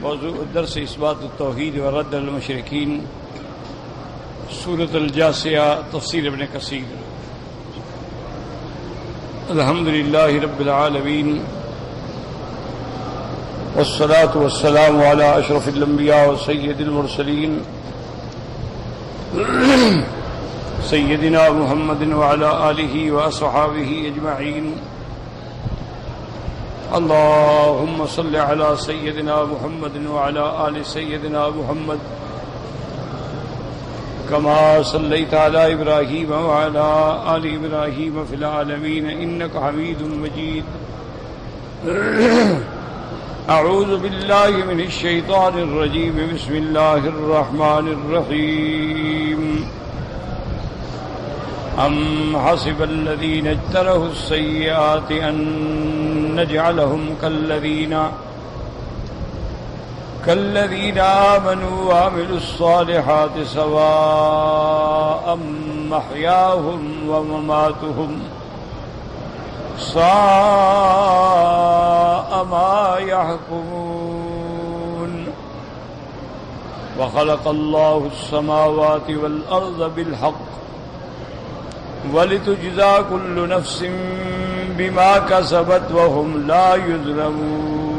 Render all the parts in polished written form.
موضوع درس اثبات التوحید و رد المشرکین، سورۃ الجاثیہ، تفسیر ابن کثیر۔ الحمد للہ رب العالمین، والصلاة والسلام علی اشرف الانبیاء و سید المرسلین سیدنا محمد وعلی آلہ واصحابہ اجمعین۔ اللهم صل على سيدنا محمد وعلى آل سيدنا محمد كما صليت على إبراهيم وعلى آل إبراهيم في العالمين إنك حميد مجيد۔ أعوذ بالله من الشيطان الرجيم، بسم الله الرحمن الرحيم۔ أم حسب الذين اجترحوا السيئات أن نجعلهم كالذين آمنوا وعملوا الصالحات سواء محياهم ومماتهم ساء ما يحكمون۔ وخلق الله السماوات والأرض بالحق وَلِتُجْزَى كُلُّ نَفْسٍ بِمَا كَسَبَتْ وَهُمْ لَا يُظْلَمُونَ۔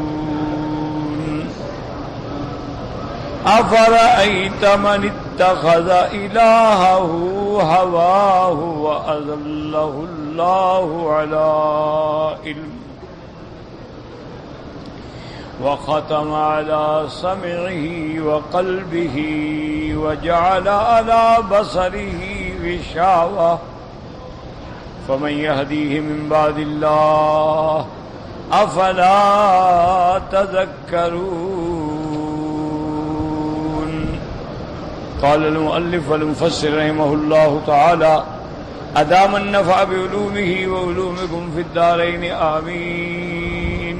أَفَرَأَيْتَ مَنِ اتَّخَذَ إِلَٰهَهُ هَوَاهُ وَأَضَلَّهُ اللَّهُ عَلَىٰ عِلْمٍ وَخَتَمَ عَلَىٰ سَمْعِهِ وَقَلْبِهِ وَجَعَلَ عَلَىٰ بَصَرِهِ غِشَاوَةً فمن يهديه من بعد الله افلا تذكرون۔ قال المؤلف والمفسر رحمه الله تعالى ادام النفع بعلومه وعلومكم في الدارين آمين۔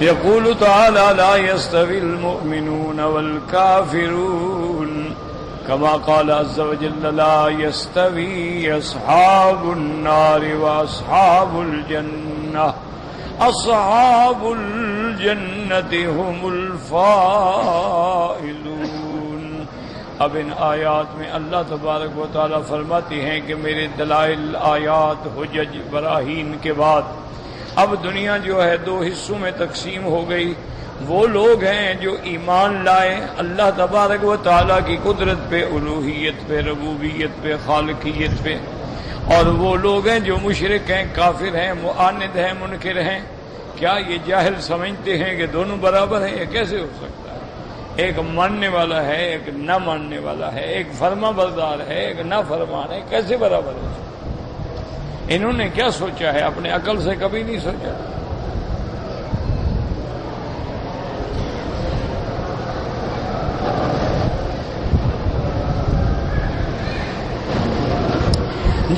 يقول تعالى لا يستوي المؤمنون والكافرون، كما قال عز وجل لا يستوي أصحاب النار وأصحاب الجنة، أصحاب الجنة هم الفائزون۔ اب ان آیات میں اللہ تبارک و تعالی فرماتے ہیں کہ میرے دلائل، آیات، حجج، براہین کے بعد اب دنیا جو ہے دو حصوں میں تقسیم ہو گئی۔ وہ لوگ ہیں جو ایمان لائے اللہ تبارک و تعالیٰ کی قدرت پہ، الوہیت پہ، ربوبیت پہ، خالقیت پہ، اور وہ لوگ ہیں جو مشرک ہیں، کافر ہیں، معاند ہیں، منکر ہیں۔ کیا یہ جاہل سمجھتے ہیں کہ دونوں برابر ہیں؟ یہ کیسے ہو سکتا ہے؟ ایک ماننے والا ہے، ایک نہ ماننے والا ہے، ایک فرما بردار ہے، ایک نہ فرمان ہے، کیسے برابر ہو سکتا ہے؟ انہوں نے کیا سوچا ہے؟ اپنے عقل سے کبھی نہیں سوچا۔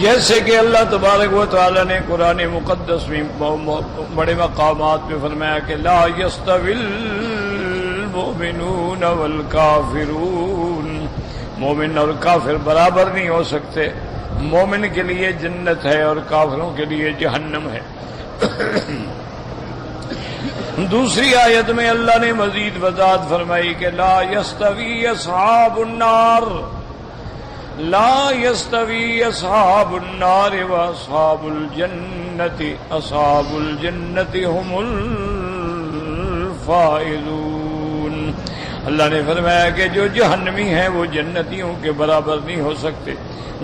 جیسے کہ اللہ تبارک و تعالی نے قرآن مقدس میں بڑے مقامات پہ فرمایا کہ لا یستوی المؤمنون والکافرون، مومن اور کافر برابر نہیں ہو سکتے۔ مومن کے لیے جنت ہے اور کافروں کے لیے جہنم ہے۔ دوسری آیت میں اللہ نے مزید وضاحت فرمائی کہ لا یستوی اصحاب النار، لا یستوی اصحاب النار واصحاب الجنت، اصحاب الجنت هم الفائزون۔ اللہ نے فرمایا کہ جو جہنمی ہیں وہ جنتیوں کے برابر نہیں ہو سکتے۔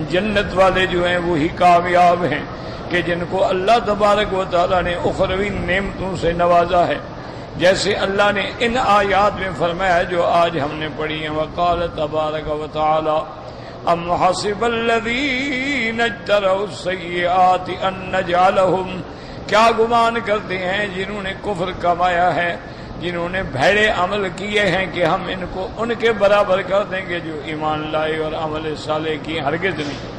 جنت والے جو ہیں وہی کامیاب ہیں کہ جن کو اللہ تبارک و تعالیٰ نے اخروی نعمتوں سے نوازا ہے، جیسے اللہ نے ان آیات میں فرمایا جو آج ہم نے پڑھی ہیں۔ وقال تبارک و تعالیٰ ام حسب الذین اجترحوا السیئات ان نجعلہم، کیا گمان کرتے ہیں جنہوں نے کفر کمایا ہے، جنہوں نے بھیڑے عمل کیے ہیں کہ ہم ان کو ان کے برابر کر دیں گے جو ایمان لائے اور عمل صالح کیے؟ ہرگز نہیں۔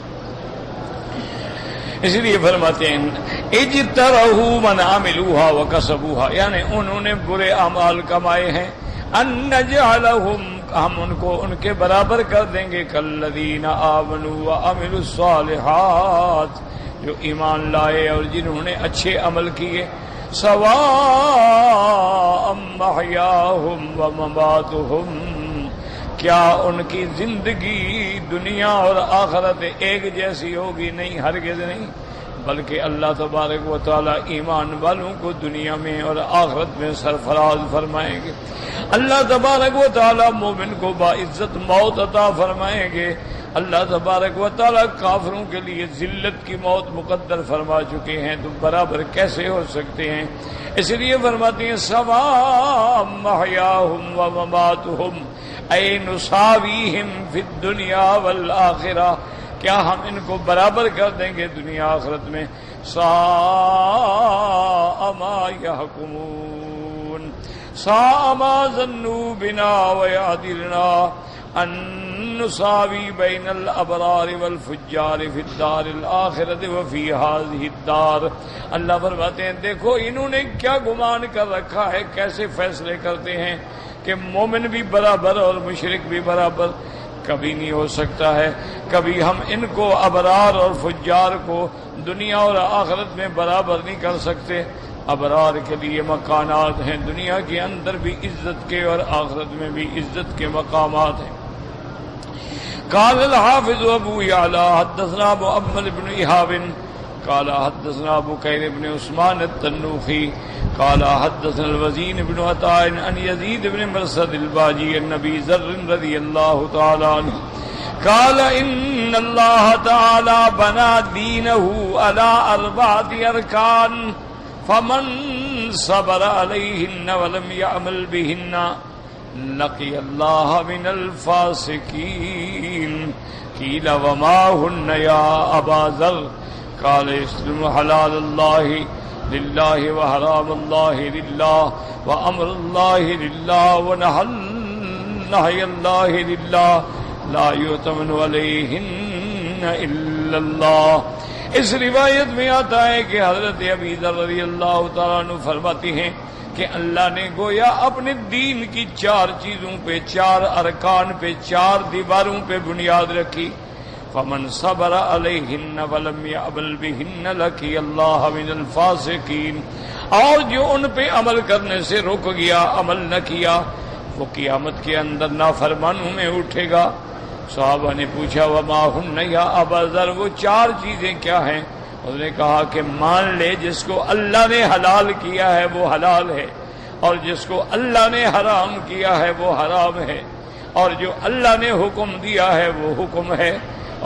اس لیے فرماتے ہیں اجترحوا من عملوها وکسبوها، یعنی انہوں نے برے اعمال کمائے ہیں، ان نجعلہم، ہم ان کو ان کے برابر کر دیں گے، کالذین آمنوا وعملوا الصالحات، جو ایمان لائے اور جنہوں نے اچھے عمل کیے، سواء محیاہم ومماتہم، کیا ان کی زندگی دنیا اور آخرت ایک جیسی ہوگی؟ نہیں، ہرگز نہیں، بلکہ اللہ تبارک و تعالی ایمان والوں کو دنیا میں اور آخرت میں سرفراز فرمائیں گے۔ اللہ تبارک و تعالی مومن کو باعزت موت عطا فرمائیں گے۔ اللہ تبارک و تعالی کافروں کے لیے ذلت کی موت مقدر فرما چکے ہیں، تو برابر کیسے ہو سکتے ہیں؟ اس لیے فرماتے ہیں سواء محیاہم ومماتہم اے نساویہم فی الدنیا والآخرہ، کیا ہم ان کو برابر کر دیں گے دنیا آخرت میں؟ ساء ما یحکمون، ساء ما ظنوا بنا ویعدلنا ان نساوی بین الابرار والفجار فی الدار الآخرۃ وفی ہذہ الدار۔ اللہ فرماتے ہیں دیکھو انہوں نے کیا گمان کر رکھا ہے، کیسے فیصلے کرتے ہیں کہ مومن بھی برابر اور مشرک بھی برابر۔ کبھی نہیں ہو سکتا ہے، کبھی ہم ان کو ابرار اور فجار کو دنیا اور آخرت میں برابر نہیں کر سکتے۔ ابرار کے لیے مکانات ہیں دنیا کے اندر بھی عزت کے اور آخرت میں بھی عزت کے مقامات ہیں۔ قال الحافظ ابو یعلا حدثنا محمد بن ایہاب قال حدثنا بکیر بن عثمان التنوخی قال حدثنا الوزین بن عطاء عن یزید بن مرثد الباجی عن ابی ذر رضی اللہ تعالی عنہ قال ان اللہ تعالی بنا دینہ علی اربعۃ ارکان فمن صبر علیہن ولم یعمل بہن لقی اللہ من الفاسقین قیل وما ہن یا ابا ذر قال اسلم حلال اللہ للہ وحرام اللہ للہ وامر اللہ للہ ونہی اللہ للہ لا یؤتمن علیہن الا اللہ۔ اس روایت میں آتا ہے کہ حضرت ابی ذر رضی اللہ تعالیٰ عنہ فرماتی ہیں کہ اللہ نے گویا اپنے دین کی چار چیزوں پہ، چار ارکان پہ، چار دیواروں پہ بنیاد رکھی۔ فمن صبر علیہن ولم یعمل بہن لقی اللہ من الفاسقین، اور جو ان پہ عمل کرنے سے رک گیا، عمل نہ کیا، وہ قیامت کے اندر نافرمانوں میں اٹھے گا۔ صحابہ نے پوچھا وما ہن یا ابا ذر، وہ چار چیزیں کیا ہیں؟ اس نے کہا کہ مان لے جس کو اللہ نے حلال کیا ہے وہ حلال ہے، اور جس کو اللہ نے حرام کیا ہے وہ حرام ہے، اور جو اللہ نے حکم دیا ہے وہ حکم ہے،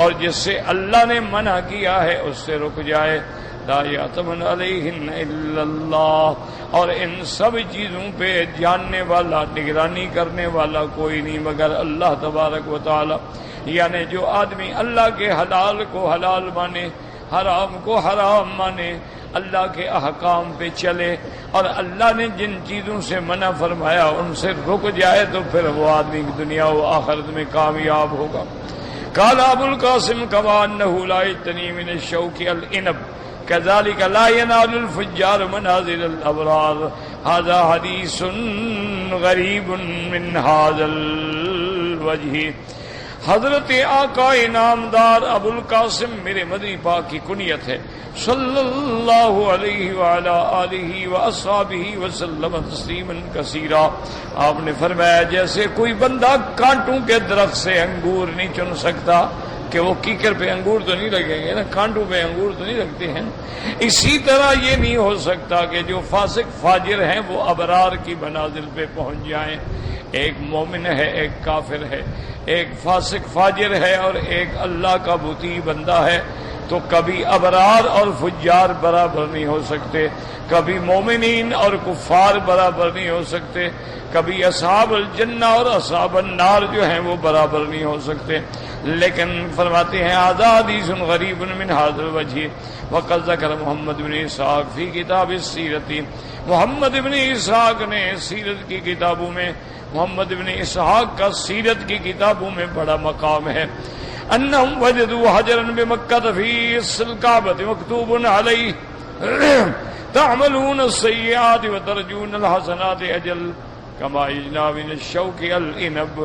اور جس سے اللہ نے منع کیا ہے اس سے رک جائے۔ لا یأتمن علیہن الا اللہ، اور ان سب چیزوں پہ جاننے والا، نگرانی کرنے والا کوئی نہیں مگر اللہ تبارک و تعالی۔ یعنی جو آدمی اللہ کے حلال کو حلال مانے، حرام کو حرام مانے، اللہ کے احکام پہ چلے، اور اللہ نے جن چیزوں سے منع فرمایا ان سے رک جائے، تو پھر وہ آدمی دنیا و آخرت میں کامیاب ہوگا۔ قال ابو القاسم كما انه لا يجتني من الشوك العنب كذلك لا ينال الفجار منازل الابرار۔ هذا حدیث غریب من هذا الوجه۔ حضرت آقا انعامدار ابو القاسم میرے مدنی پاک کی کنیت ہے، صلی اللہ علیہ وعلی آلہ واصحابہ وسلم تسلیما کثیرا۔ آپ نے فرمایا جیسے کوئی بندہ کانٹوں کے درخت سے انگور نہیں چن سکتا کہ وہ کیکر پہ انگور تو نہیں لگیں گے نا، کانٹوں پہ انگور تو نہیں لگتے ہیں، اسی طرح یہ نہیں ہو سکتا کہ جو فاسق فاجر ہیں وہ ابرار کی منازل پہ پہنچ جائیں۔ ایک مومن ہے، ایک کافر ہے، ایک فاسق فاجر ہے اور ایک اللہ کا بتی بندہ ہے، تو کبھی ابرار اور فجار برابر نہیں ہو سکتے، کبھی مومنین اور کفار برابر نہیں ہو سکتے، کبھی اصحاب الجنہ اور اصحاب النار جو ہیں وہ برابر نہیں ہو سکتے۔ لیکن فرماتے ہیں ھذا حدیث غریب من ھذا الوجہ وقد ذکر محمد بن اسحاق فی کتاب السیرۃ۔ محمد بن اسحاق نے سیرت کی کتابوں میں، محمد بن اسحاق کا سیرت کی کتابوں میں بڑا مقام ہے۔ انہم وجدوا حجرا بمکہ فی الکعبۃ مکتوب علیہ تعملون السیئات وترجون الحسنات اجل کما یجنا من الشوک العنب۔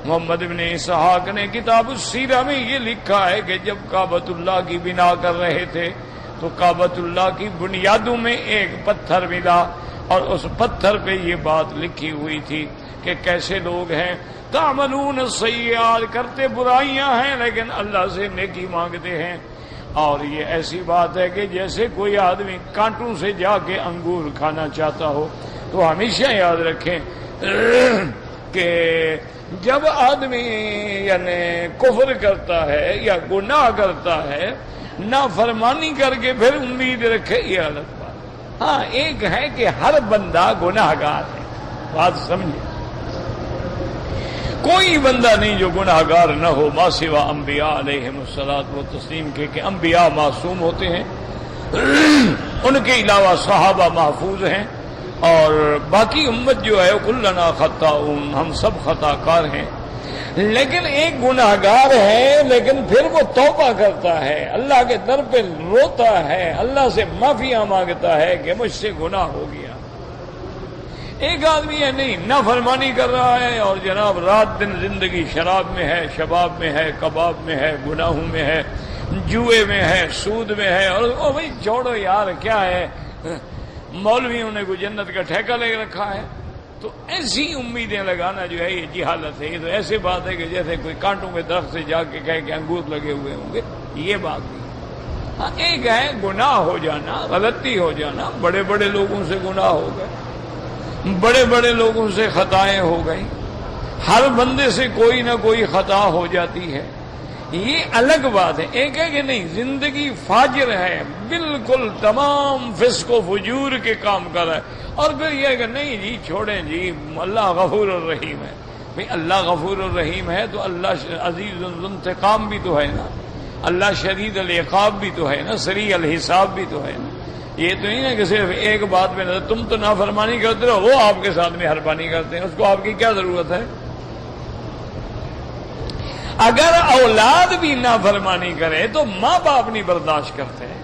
محمد بن اسحاق نے کتاب السیرہ میں یہ لکھا ہے کہ جب کعبۃ اللہ کی بنا کر رہے تھے تو کعبۃ اللہ کی بنیادوں میں ایک پتھر ملا اور اس پتھر پہ یہ بات لکھی ہوئی تھی کہ کیسے لوگ ہیں تعملون السیئات، کرتے برائیاں ہیں لیکن اللہ سے نیکی مانگتے ہیں. اور یہ ایسی بات ہے کہ جیسے کوئی آدمی کانٹوں سے جا کے انگور کھانا چاہتا ہو. تو ہمیشہ یاد رکھیں کہ جب آدمی یعنی کفر کرتا ہے یا گناہ کرتا ہے، نافرمانی کر کے پھر امید رکھے، یہ غلط بات. ہاں ایک ہے کہ ہر بندہ گناہ گار ہے، بات سمجھے. کوئی بندہ نہیں جو گناہ گار نہ ہو، ما سوا انبیاء علیہم الصلوۃ والتسلیم کے، کہ انبیاء معصوم ہوتے ہیں، ان کے علاوہ صحابہ محفوظ ہیں، اور باقی امت جو ہے کلنا خطاؤن، ہم سب خطا کار ہیں. لیکن ایک گناہ گار ہے لیکن پھر وہ توبہ کرتا ہے، اللہ کے در پہ روتا ہے، اللہ سے معافیاں مانگتا ہے کہ مجھ سے گناہ ہو گیا. ایک آدمی ہے نہیں، نافرمانی کر رہا ہے اور جناب رات دن زندگی شراب میں ہے، شباب میں ہے، کباب میں ہے، گناہوں میں ہے، جوئے میں ہے، سود میں ہے، اور او بھائی چھوڑو یار کیا ہے، مولویوں نے کوئی جنت کا ٹھیکہ لے رکھا ہے. تو ایسی امیدیں لگانا جو ہے یہ جہالت ہے. یہ تو ایسی بات ہے کہ جیسے کوئی کانٹوں کے درخت سے جا کے کہے کہ انگور لگے ہوئے ہوں گے، یہ بات نہیں. ہاں ایک ہے گناہ ہو جانا، غلطی ہو جانا. بڑے بڑے لوگوں سے گناہ ہو گئے، بڑے بڑے لوگوں سے خطائیں ہو گئی، ہر بندے سے کوئی نہ کوئی خطا ہو جاتی ہے، یہ الگ بات ہے. ایک ہے کہ نہیں زندگی فاجر ہے، بالکل تمام فسق و فجور کے کام کر رہا ہے، اور پھر یہ کہ نہیں جی چھوڑیں جی اللہ غفور الرحیم ہے. بھئی اللہ غفور الرحیم ہے تو اللہ عزیز الانتقام بھی تو ہے نا، اللہ شدید العقاب بھی تو ہے نا، سریع الحساب بھی تو ہے نا. یہ تو نہیں ہے کہ صرف ایک بات میں نظر، تم تو نافرمانی کرتے رہو، وہ آپ کے ساتھ مہربانی کرتے ہیں، اس کو آپ کی کیا ضرورت ہے. اگر اولاد بھی نافرمانی کرے تو ماں باپ نہیں برداشت کرتے ہیں،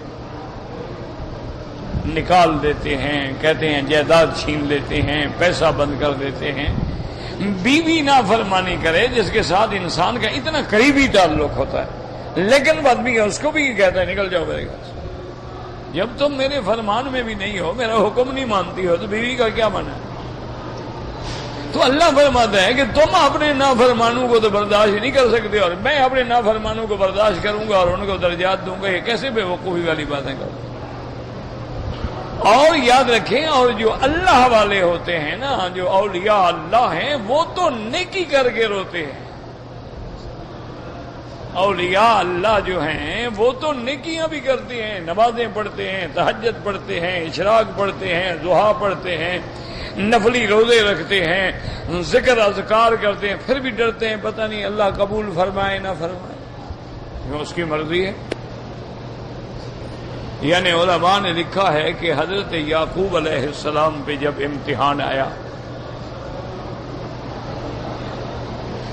نکال دیتے ہیں، کہتے ہیں جائیداد چھین لیتے ہیں، پیسہ بند کر دیتے ہیں. بیوی نافرمانی کرے جس کے ساتھ انسان کا اتنا قریبی تعلق ہوتا ہے، لیکن آدمی اس کو بھی کہتا ہے نکل جاؤ میرے گھر سے. جب تم میرے فرمان میں بھی نہیں ہو، میرا حکم نہیں مانتی ہو، تو بیوی کا کیا منع ہے. تو اللہ فرماتا ہے کہ تم اپنے نافرمانوں کو تو برداشت نہیں کر سکتے اور میں اپنے نافرمانوں کو برداشت کروں گا اور ان کو درجات دوں گا. یہ کیسے بے وقوفی والی باتیں کرتے ہیں. اور یاد رکھیں، اور جو اللہ والے ہوتے ہیں نا، جو اولیاء اللہ ہیں، وہ تو نیکی کر کے روتے ہیں. اولیاء اللہ جو ہیں وہ تو نیکیاں بھی کرتے ہیں، نمازیں پڑھتے ہیں، تہجد پڑھتے ہیں، اشراق پڑھتے ہیں، ضحیٰ پڑھتے ہیں، نفلی روزے رکھتے ہیں، ذکر اذکار کرتے ہیں، پھر بھی ڈرتے ہیں پتہ نہیں اللہ قبول فرمائے نہ فرمائے، یہ اس کی مرضی ہے. یعنی علماء نے لکھا ہے کہ حضرت یعقوب علیہ السلام پہ جب امتحان آیا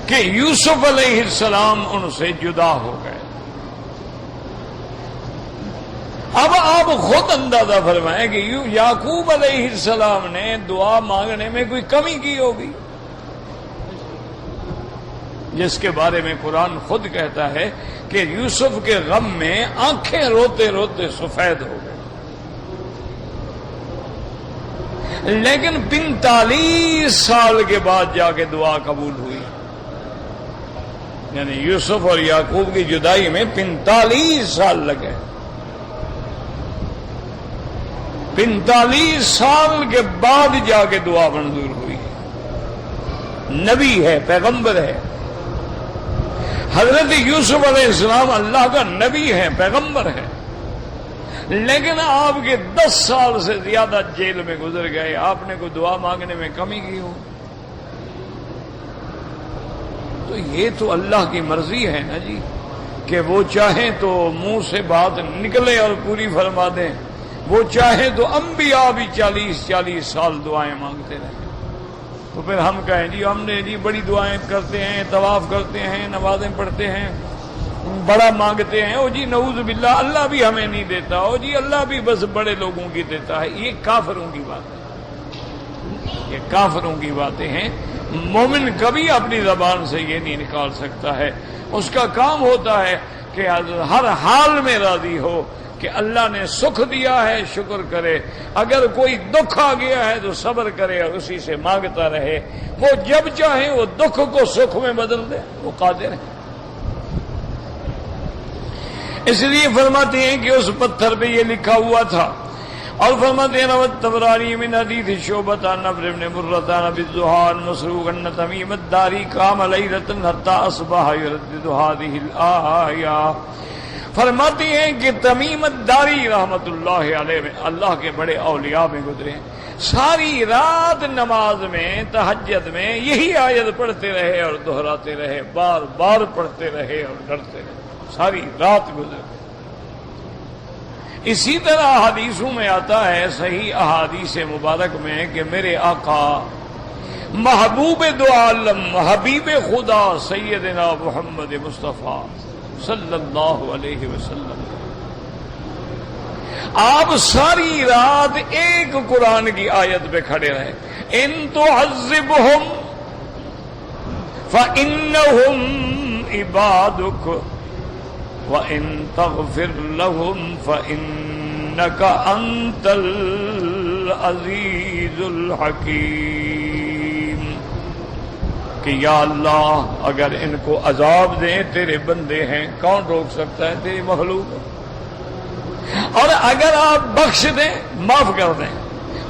کہ یوسف علیہ السلام ان سے جدا ہو گئے، اب آپ خود اندازہ فرمائیں کہ یعقوب علیہ السلام نے دعا مانگنے میں کوئی کمی کی ہوگی، جس کے بارے میں قرآن خود کہتا ہے کہ یوسف کے غم میں آنکھیں روتے روتے سفید ہو گئے. لیکن 45 سال کے بعد جا کے دعا قبول ہوئی. یعنی یوسف اور یعقوب کی جدائی میں 45 سال لگے. 45 سال کے بعد جا کے دعا منظور ہوئی. نبی ہے، پیغمبر ہے. حضرت یوسف علیہ السلام اللہ کا نبی ہے، پیغمبر ہے، لیکن آپ کے 10 سال سے زیادہ جیل میں گزر گئے. آپ نے کوئی دعا مانگنے میں کمی کی ہو؟ تو یہ تو اللہ کی مرضی ہے نا جی، کہ وہ چاہیں تو منہ سے بات نکلے اور پوری فرما دیں، وہ چاہیں تو انبیاء بھی 40 سال دعائیں مانگتے رہیں. تو پھر ہم کہیں جی ہم نے جی بڑی دعائیں کرتے ہیں، طواف کرتے ہیں، نمازیں پڑھتے ہیں، بڑا مانگتے ہیں، او جی نعوذ باللہ اللہ بھی ہمیں نہیں دیتا، او جی اللہ بھی بس بڑے لوگوں کی دیتا ہے. یہ کافروں کی بات ہے، یہ کافروں کی باتیں ہیں. مومن کبھی اپنی زبان سے یہ نہیں نکال سکتا ہے. اس کا کام ہوتا ہے کہ ہر حال میں راضی ہو کہ اللہ نے سکھ دیا ہے شکر کرے، اگر کوئی دکھ آ گیا ہے تو صبر کرے اور اسی سے مانگتا رہے، وہ جب چاہے وہ دکھ کو سکھ میں بدل دے، وہ قادر ہے۔ اس لیے فرماتے ہیں کہ اس پتھر پہ یہ لکھا ہوا تھا، اور فرماتے ہیں روت طبرانی من حدیث شعبۃ عن عمرو بن مرۃ عن ابی الزہار مسروق ان تمیم الداری قام لیلۃ حتی اصبح یردد هذه الآیہ۔ فرماتے ہیں کہ تمیم الداری رحمت اللہ علیہ میں اللہ کے بڑے اولیاء میں گزرے ہیں، ساری رات نماز میں تہجد میں یہی آیت پڑھتے رہے اور دہراتے رہے، بار بار پڑھتے رہے اور ڈرتے رہے، ساری رات گزر۔ اسی طرح حدیثوں میں آتا ہے، صحیح احادیث مبارک میں، کہ میرے آقا محبوب دو عالم حبیب خدا سیدنا محمد مصطفیٰ صلی اللہ علیہ وسلم آپ ساری رات ایک قرآن کی آیت پہ کھڑے رہے، ان تعذبہم فإنہم عبادک وَإِن تَغْفِرْ لَهُمْ فَإِنَّكَ أَنْتَ الْعَزِيزُ الْحَكِيمُ، کہ یا اللہ اگر ان کو عذاب دیں، تیرے بندے ہیں، کون روک سکتا ہے، تیری مخلوق ہے، اور اگر آپ بخش دیں، معاف کر دیں،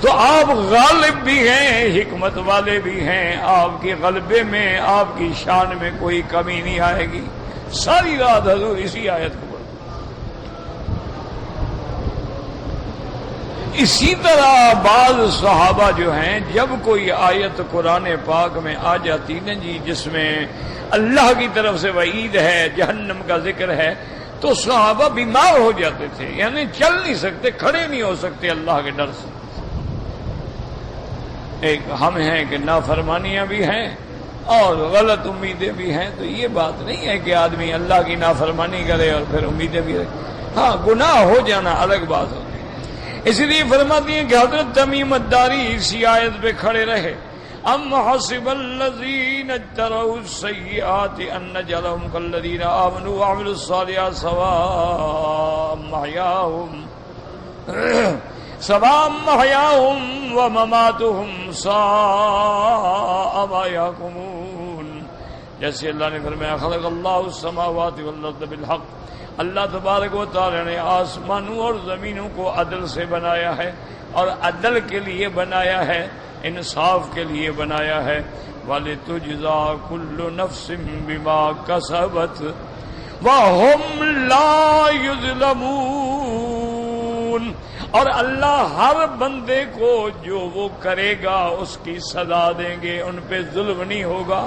تو آپ غالب بھی ہیں، حکمت والے بھی ہیں، آپ کے غلبے میں آپ کی شان میں کوئی کمی نہیں آئے گی۔ ساری رات حضور اسی آیت کو پڑھتے۔ اسی طرح بعض صحابہ جو ہیں، جب کوئی آیت قرآن پاک میں آ جاتی نا جی، جس میں اللہ کی طرف سے وعید ہے، جہنم کا ذکر ہے، تو صحابہ بیمار ہو جاتے تھے، یعنی چل نہیں سکتے، کھڑے نہیں ہو سکتے اللہ کے ڈر سے۔ ایک ہم ہیں کہ نافرمانیاں بھی ہیں اور غلط امیدیں بھی ہیں، تو یہ بات نہیں ہے کہ آدمی اللہ کی نافرمانی کرے اور پھر امیدیں بھی رکھے، ہاں گناہ ہو جانا الگ بات ہوتی ہے۔ اس لیے فرماتی ہیں کہ حضرت تمیم الداری اسی آیت پہ کھڑے رہے، ام حسب الذین اجتروا السیئات ان نجعلهم کالذین آمنوا وعملوا الصالحات سواء محیاهم ومماتهم ساء ما یحکمون۔ جیسے اللہ نے فرمایا خلق اللہ السماوات والارض بالحق، اللہ تبارک و تعالی نے آسمانوں اور زمینوں کو عدل سے بنایا ہے، اور عدل کے لیے بنایا ہے، انصاف کے لیے بنایا ہے، وَلِتُجْزَىٰ كُلُّ نَفْسٍ بِمَا كَسَبَتْ وَهُمْ لَا يُظْلَمُونَ، اور اللہ ہر بندے کو جو وہ کرے گا اس کی سزا دیں گے، ان پہ ظلم نہیں ہوگا۔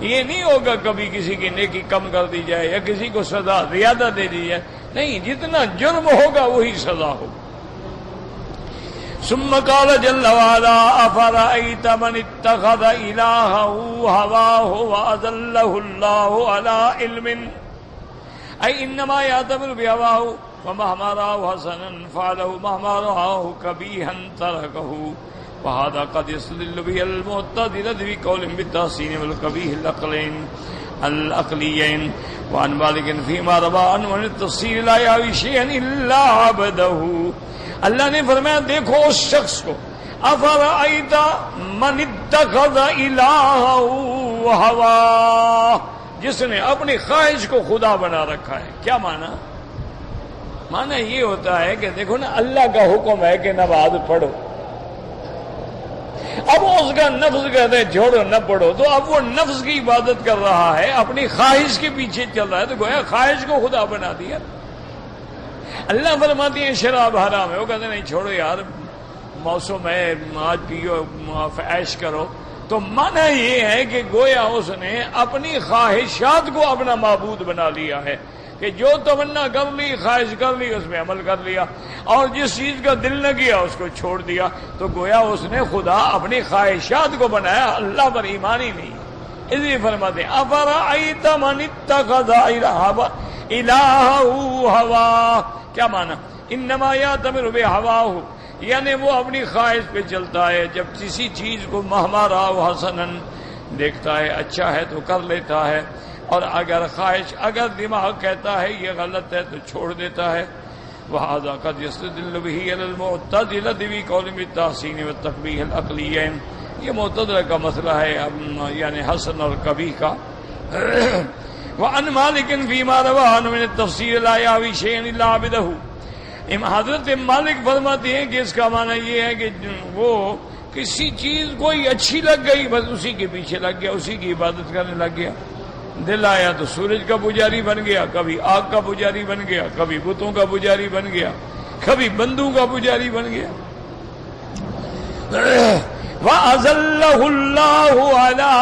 یہ نہیں ہوگا کبھی کسی کی نیکی کم کر دی جائے یا کسی کو سزا زیادہ دے دی جائے، نہیں، جتنا جرم ہوگا وہی سزا ہوگا۔ ثم قال جل وعلا افرأيت من اتخذ إلهه هواه وأضله الله على علم أي إنما يعتبر بهواه ومهما رآه حسنا فعله مهما رآه قبيحا تركه، وهذا قد يستدل به المعتزلة بقول بالتحسين والقبيح العقليين، وعن مالك فيما روى عنه عن التفسير لا يعوي شيئا إلا عبده۔ اللہ نے فرمایا دیکھو اس شخص کو، افرأیت من اتخذ الہہ ہوا، جس نے اپنی خواہش کو خدا بنا رکھا ہے۔ کیا معنی؟ معنی یہ ہوتا ہے کہ دیکھو نا، اللہ کا حکم ہے کہ نماز پڑھو، اب اس کا نفس کہتے ہیں چھوڑو نہ پڑھو، تو اب وہ نفس کی عبادت کر رہا ہے، اپنی خواہش کے پیچھے چل رہا ہے، تو گویا خواہش کو خدا بنا دیا۔ اللہ فرماتی ہیں شراب حرام ہے، وہ کہتے ہیں نہیں چھوڑو یار، موسم ہے، آج پیو عیش کرو، تو معنی یہ ہے کہ گویا اس نے اپنی خواہشات کو اپنا معبود بنا لیا ہے، کہ جو تمنا کر لی، خواہش کر لی، اس میں عمل کر لیا، اور جس چیز کا دل نہ کیا اس کو چھوڑ دیا، تو گویا اس نے خدا اپنی خواہشات کو بنایا، اللہ پر ایمان ہی نہیں۔ اس لیے فرماتے ہیں افرأیت من اتخذ الہہ ہوا، کیا معنی؟ انما یعتبر بہواہ، یعنی وہ اپنی خواہش پہ چلتا ہے، جب کسی چیز کو مہما رآہ حسنا دیکھتا ہے اچھا ہے تو کر لیتا ہے، اور اگر دماغ کہتا ہے یہ غلط ہے تو چھوڑ دیتا ہے۔ وهذا قد يستدل به على المعتزلة بقول بالتحسين والتقبیح العقلیہ. یہ معتزلہ کا مسئلہ ہے یعنی حسن اور قبیح کا. وعن مالک فيما روى عنه من التفسير لا يعوي شيئا الا عبده. حضرت مالک فرماتے ہیں کہ اس کا معنی یہ ہے کہ وہ کسی چیز کوئی اچھی لگ گئی بس اسی کے پیچھے لگ گیا, اسی کی عبادت کرنے لگ گیا. دل آیا تو سورج کا پجاری بن گیا, کبھی آگ کا پجاری بن گیا, کبھی بتوں کا پجاری بن گیا, کبھی بندوں کا پجاری بن گیا. وَأَذَلَّهُ اللَّهُ عَلَىٰ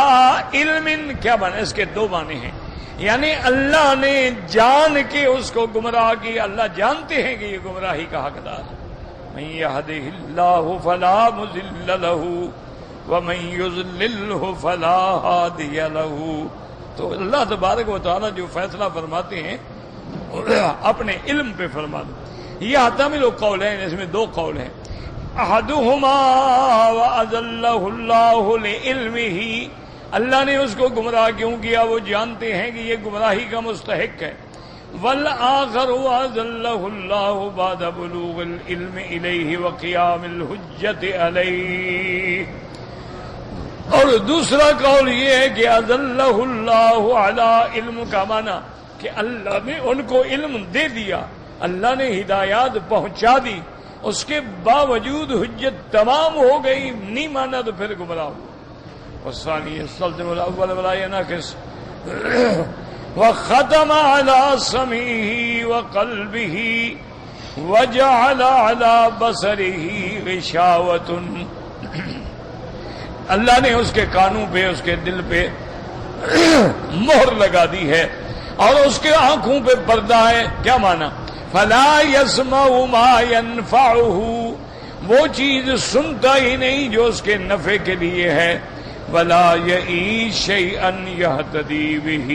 عِلْمٍ. کیا معنی اس کے دو معنی ہیں, یعنی اللہ نے جان کے اس کو گمراہ کیا. اللہ جانتے ہیں کہ یہ گمراہی کا حقدار ہے. مَن يَهْدِهِ اللَّهُ فَلَا مُضِلَّ لَهُ وَمَن يُضْلِلْهُ فَلَا هَادِيَ لَهُ. تو اللہ تبارک و تعالیٰ جو فیصلہ فرماتے ہیں اپنے علم پہ فرماتے ہیں. یہ حتمل قول ہے, اس میں دو قول ہیں. احدہما وَأَذَلَّهُ اللَّهُ لِعِلْمِهِ. اللہ نے اس کو گمراہ کیوں کیا, وہ جانتے ہیں کہ یہ گمراہی کا مستحق ہے. وَالْآخَرُ وَأَذَلَّهُ اللَّهُ بَعْدَ بُلُوغِ الْعِلْمِ إِلَيْهِ وَقِيَامِ الْحُجَّةِ عَلَيْهِ. اور دوسرا قول یہ ہے کہ اذلہ اللہ علی علم کا معنی کہ اللہ نے ان کو علم دے دیا, اللہ نے ہدایات پہنچا دی, اس کے باوجود حجت تمام ہو گئی, نہیں مانا تو پھر گمراہ ہو. والثانی یستلزم الاول ولا يناقض. وختم على سمعه وقلبه وجعل على بصره غشاوة. اللہ نے اس کے کانوں پہ, اس کے دل پہ مہر لگا دی ہے اور اس کے آنکھوں پہ پردہ ہے. کیا معنی؟ فلا يسمع ما ينفعه. وہ چیز سنتا ہی نہیں جو اس کے نفع کے لیے ہے. ولا يعي شيئا يهتدي به.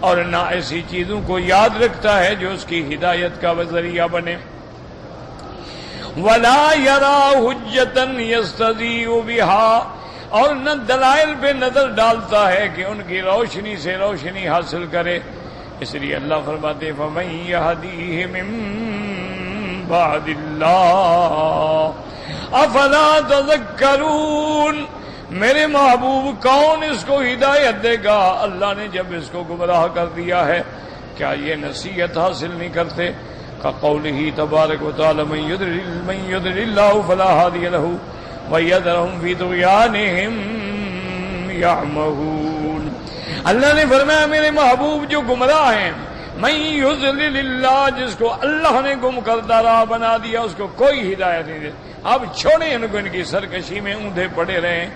اور نہ ایسی چیزوں کو یاد رکھتا ہے جو اس کی ہدایت کا ذریعہ بنے. ولا يرى حجة يستضيء بها. اور نہ دلائل پہ نظر ڈالتا ہے کہ ان کی روشنی سے روشنی حاصل کرے. اس لیے اللہ فرماتے فَمَن يَهْدِيهِ مِن بَعْدِ اللَّهِ أَفَلَا تَذَكَّرُونَ. میرے محبوب کون اس کو ہدایت دے گا, اللہ نے جب اس کو گمراہ کر دیا ہے, کیا یہ نصیحت حاصل نہیں کرتے؟ كقوله تبارک و تعالی من يضلل الله فلا هادي له ويذرهم في طغيانهم يعمهون. اللہ نے فرمایا میرے محبوب جو گمراہ ہیں, من يضلل اللہ, جس کو اللہ نے گم کردہ راہ بنا دیا اس کو کوئی ہدایت نہیں دے. اب چھوڑیں ان کو ان کی سرکشی میں اوندھے پڑے رہیں.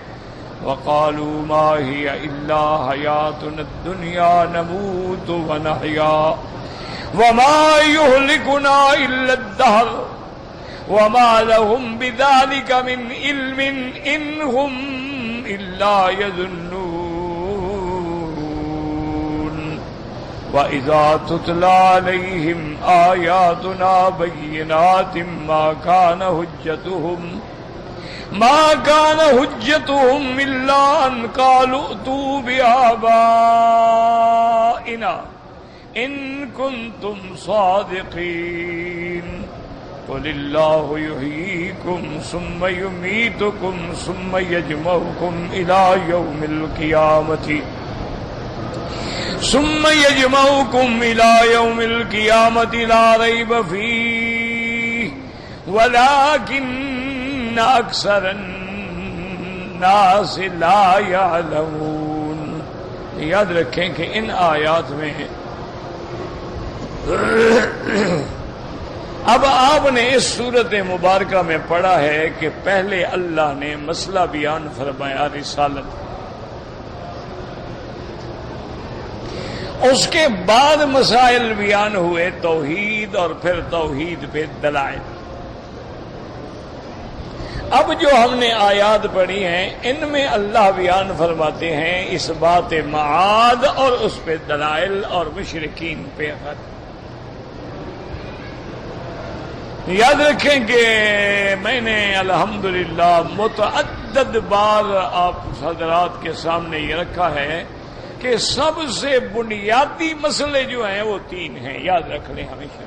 وقالوا ما هي الا حياتنا الدنيا نموت ونحيا وما يهلكنا الا الدهر وما لهم بذلك من علم ان هم الا يظنون. واذا تتلى عليهم آياتنا بينات ما كان حجتهم الا ان قالوا ائتوا بآبائنا ان کنتم صادقین. قل اللہ یحییکم ثم یمیتکم ثم یجمعکم الی یوم القیامۃ لا ریب فیہ ولکن اکثر الناس لا یعلمون. یاد رکھیں کہ ان آیات میں اب آپ نے اس صورت مبارکہ میں پڑھا ہے کہ پہلے اللہ نے مسئلہ بیان فرمایا رسالت, اس کے بعد مسائل بیان ہوئے توحید اور پھر توحید پہ دلائل. اب جو ہم نے آیات پڑھی ہیں ان میں اللہ بیان فرماتے ہیں اس بات معاد اور اس پہ دلائل اور مشرکین پہ رد. یاد رکھیں کہ میں نے الحمدللہ متعدد بار آپ حضرات کے سامنے یہ رکھا ہے کہ سب سے بنیادی مسئلے جو ہیں وہ تین ہیں, یاد رکھ لیں ہمیشہ.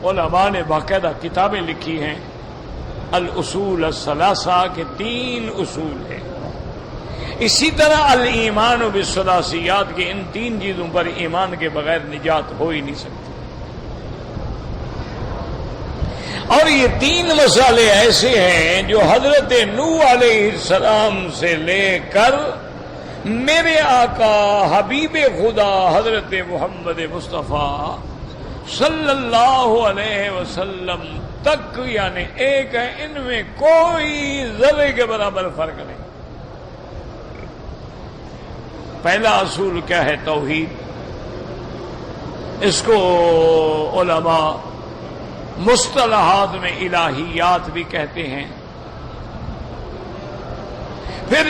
علماء نے باقاعدہ کتابیں لکھی ہیں، الاصول الثلاثہ کے 3 اصول ہیں۔ اسی طرح الایمان بالثلاثیات کے ان 3 چیزوں پر ایمان کے بغیر نجات ہو ہی نہیں سکتی۔ اور یہ 3 مسئلے ایسے ہیں جو حضرت نوح علیہ السلام سے لے کر میرے آقا حبیب خدا حضرت محمد مصطفیٰ صلی اللہ علیہ وسلم تک یعنی ایک ہے، ان میں کوئی ذرے کے برابر فرق نہیں۔ پہلا اصول کیا ہے؟ توحید۔ اس کو علماء مصطلحات میں الہیات بھی کہتے ہیں۔ پھر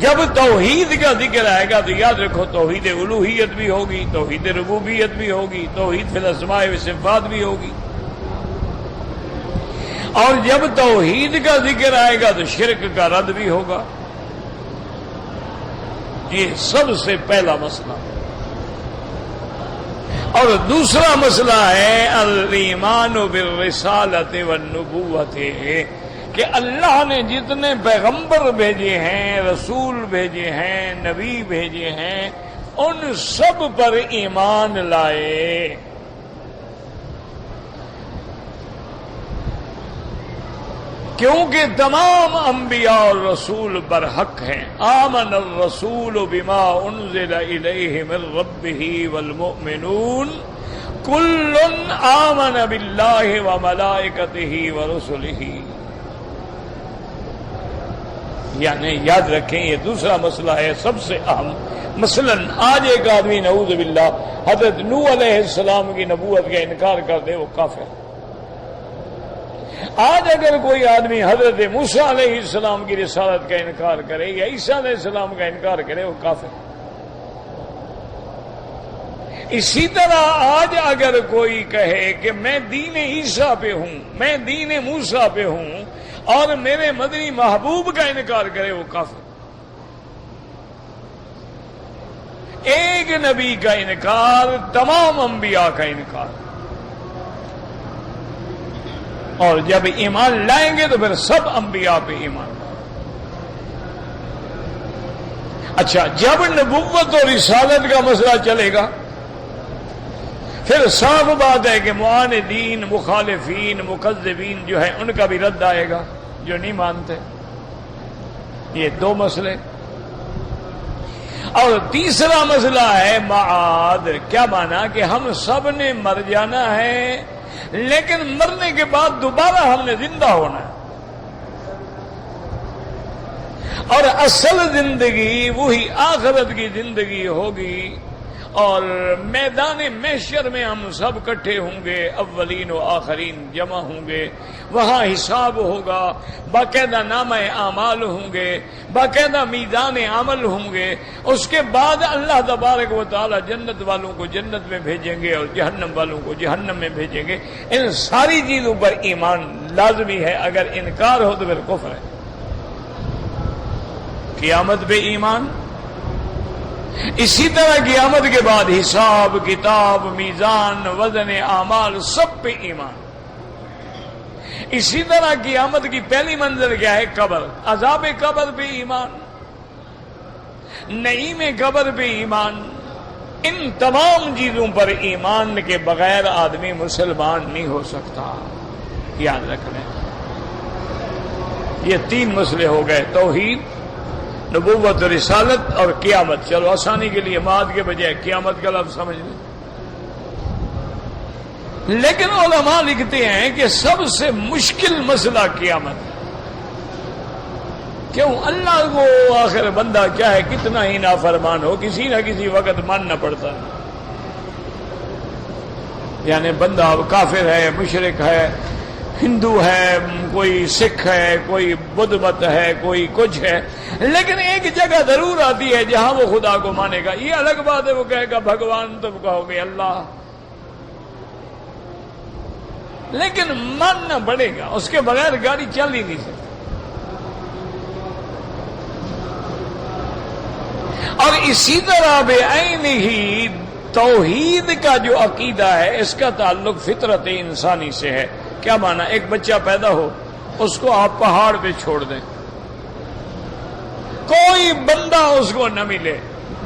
جب توحید کا ذکر آئے گا تو یاد رکھو توحید الوہیت بھی ہوگی، توحید ربوبیت بھی ہوگی، توحید فی الاسماء و صفات بھی ہوگی۔ اور جب توحید کا ذکر آئے گا تو شرک کا رد بھی ہوگا۔ یہ سب سے پہلا مسئلہ۔ اور دوسرا مسئلہ ہے الایمان بالرسالۃ والنبوۃ، کہ اللہ نے جتنے پیغمبر بھیجے ہیں، رسول بھیجے ہیں، نبی بھیجے ہیں، ان سب پر ایمان لائے۔ کیونکہ تمام انبیاء اور رسول برحق ہیں۔ آمن الرسول بما انزل الیہ من ربہ والمؤمنون کل آمن باللہ وملائکتہ ورسلہ۔ یعنی یاد رکھیں یہ دوسرا مسئلہ ہے سب سے اہم۔ مثلا آج ایک آدمی نعوذ باللہ حضرت نوح علیہ السلام کی نبوت کا انکار کر دے، وہ کافر۔ آج اگر کوئی آدمی حضرت موسیٰ علیہ السلام کی رسالت کا انکار کرے یا عیسیٰ علیہ السلام کا انکار کرے، وہ کافر۔ اسی طرح آج اگر کوئی کہے کہ میں دین عیسیٰ پہ ہوں، میں دین موسیٰ پہ ہوں، اور میرے مدنی محبوب کا انکار کرے، وہ کافر۔ ایک نبی کا انکار تمام انبیاء کا انکار۔ اور جب ایمان لائیں گے تو پھر سب انبیاء پہ ایمان۔ اچھا، جب نبوت اور رسالت کا مسئلہ چلے گا پھر صاف بات ہے کہ معاندین، مخالفین، مکذبین جو ہیں ان کا بھی رد آئے گا جو نہیں مانتے۔ یہ 2 مسئلے۔ اور تیسرا مسئلہ ہے معاد۔ کیا مانا؟ کہ ہم سب نے مر جانا ہے، لیکن مرنے کے بعد دوبارہ ہم نے زندہ ہونا ہے، اور اصل زندگی وہی آخرت کی زندگی ہوگی۔ اور میدان محشر میں ہم سب اکٹھے ہوں گے، اولین و آخرین جمع ہوں گے، وہاں حساب ہوگا، باقاعدہ نامہ اعمال ہوں گے، باقاعدہ میزان عمل ہوں گے۔ اس کے بعد اللہ تبارک و تعالی جنت والوں کو جنت میں بھیجیں گے اور جہنم والوں کو جہنم میں بھیجیں گے۔ ان ساری چیزوں پر ایمان لازمی ہے، اگر انکار ہو تو پھر کفر ہے۔ قیامت پہ ایمان، اسی طرح قیامت کے بعد حساب کتاب، میزان، وزن اعمال، سب پہ ایمان۔ اسی طرح قیامت کی پہلی منزل کیا ہے؟ قبر، عذاب قبر پہ ایمان، نعیم قبر پہ ایمان۔ ان تمام چیزوں پر ایمان کے بغیر آدمی مسلمان نہیں ہو سکتا، یاد رکھ لیں۔ یہ 3 مسئلے ہو گئے، توحید، نبوت و رسالت اور قیامت۔ چلو آسانی کے لیے معاد کے بجائے قیامت کا لفظ سمجھ لیں۔ لیکن علماء لکھتے ہیں کہ سب سے مشکل مسئلہ قیامت۔ کیوں؟ اللہ کو آخر بندہ کیا ہے، کتنا ہی نافرمان ہو، کسی نہ کسی وقت ماننا پڑتا ہے۔ یعنی بندہ اب کافر ہے، مشرک ہے، ہندو ہے، کوئی سکھ ہے، کوئی بدھ مت ہے، کوئی کچھ ہے، لیکن ایک جگہ ضرور آتی ہے جہاں وہ خدا کو مانے گا۔ یہ الگ بات ہے وہ کہے گا بھگوان، تم کہو گے اللہ، لیکن ماننا پڑے گا، اس کے بغیر گاڑی چل ہی نہیں سکتی۔ اور اسی طرح بعین ہی توحید کا جو عقیدہ ہے اس کا تعلق فطرت انسانی سے ہے. کیا مانا؟ ایک بچہ پیدا ہو، اس کو آپ پہاڑ پہ چھوڑ دیں، کوئی بندہ اس کو نہ ملے،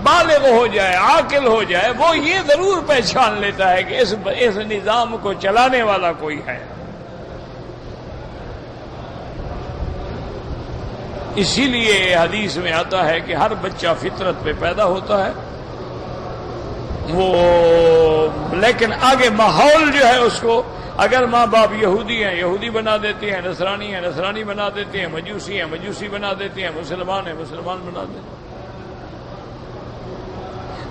بالغ ہو جائے، عاقل ہو جائے، وہ یہ ضرور پہچان لیتا ہے کہ اس نظام کو چلانے والا کوئی ہے. اسی لیے حدیث میں آتا ہے کہ ہر بچہ فطرت پہ پیدا ہوتا ہے، وہ لیکن آگے ماحول جو ہے اس کو، اگر ماں باپ یہودی ہیں یہودی بنا دیتے ہیں، نصرانی ہیں نصرانی بنا دیتے ہیں، مجوسی ہیں مجوسی بنا دیتے ہیں، مسلمان ہیں مسلمان بنا دیتے ہیں.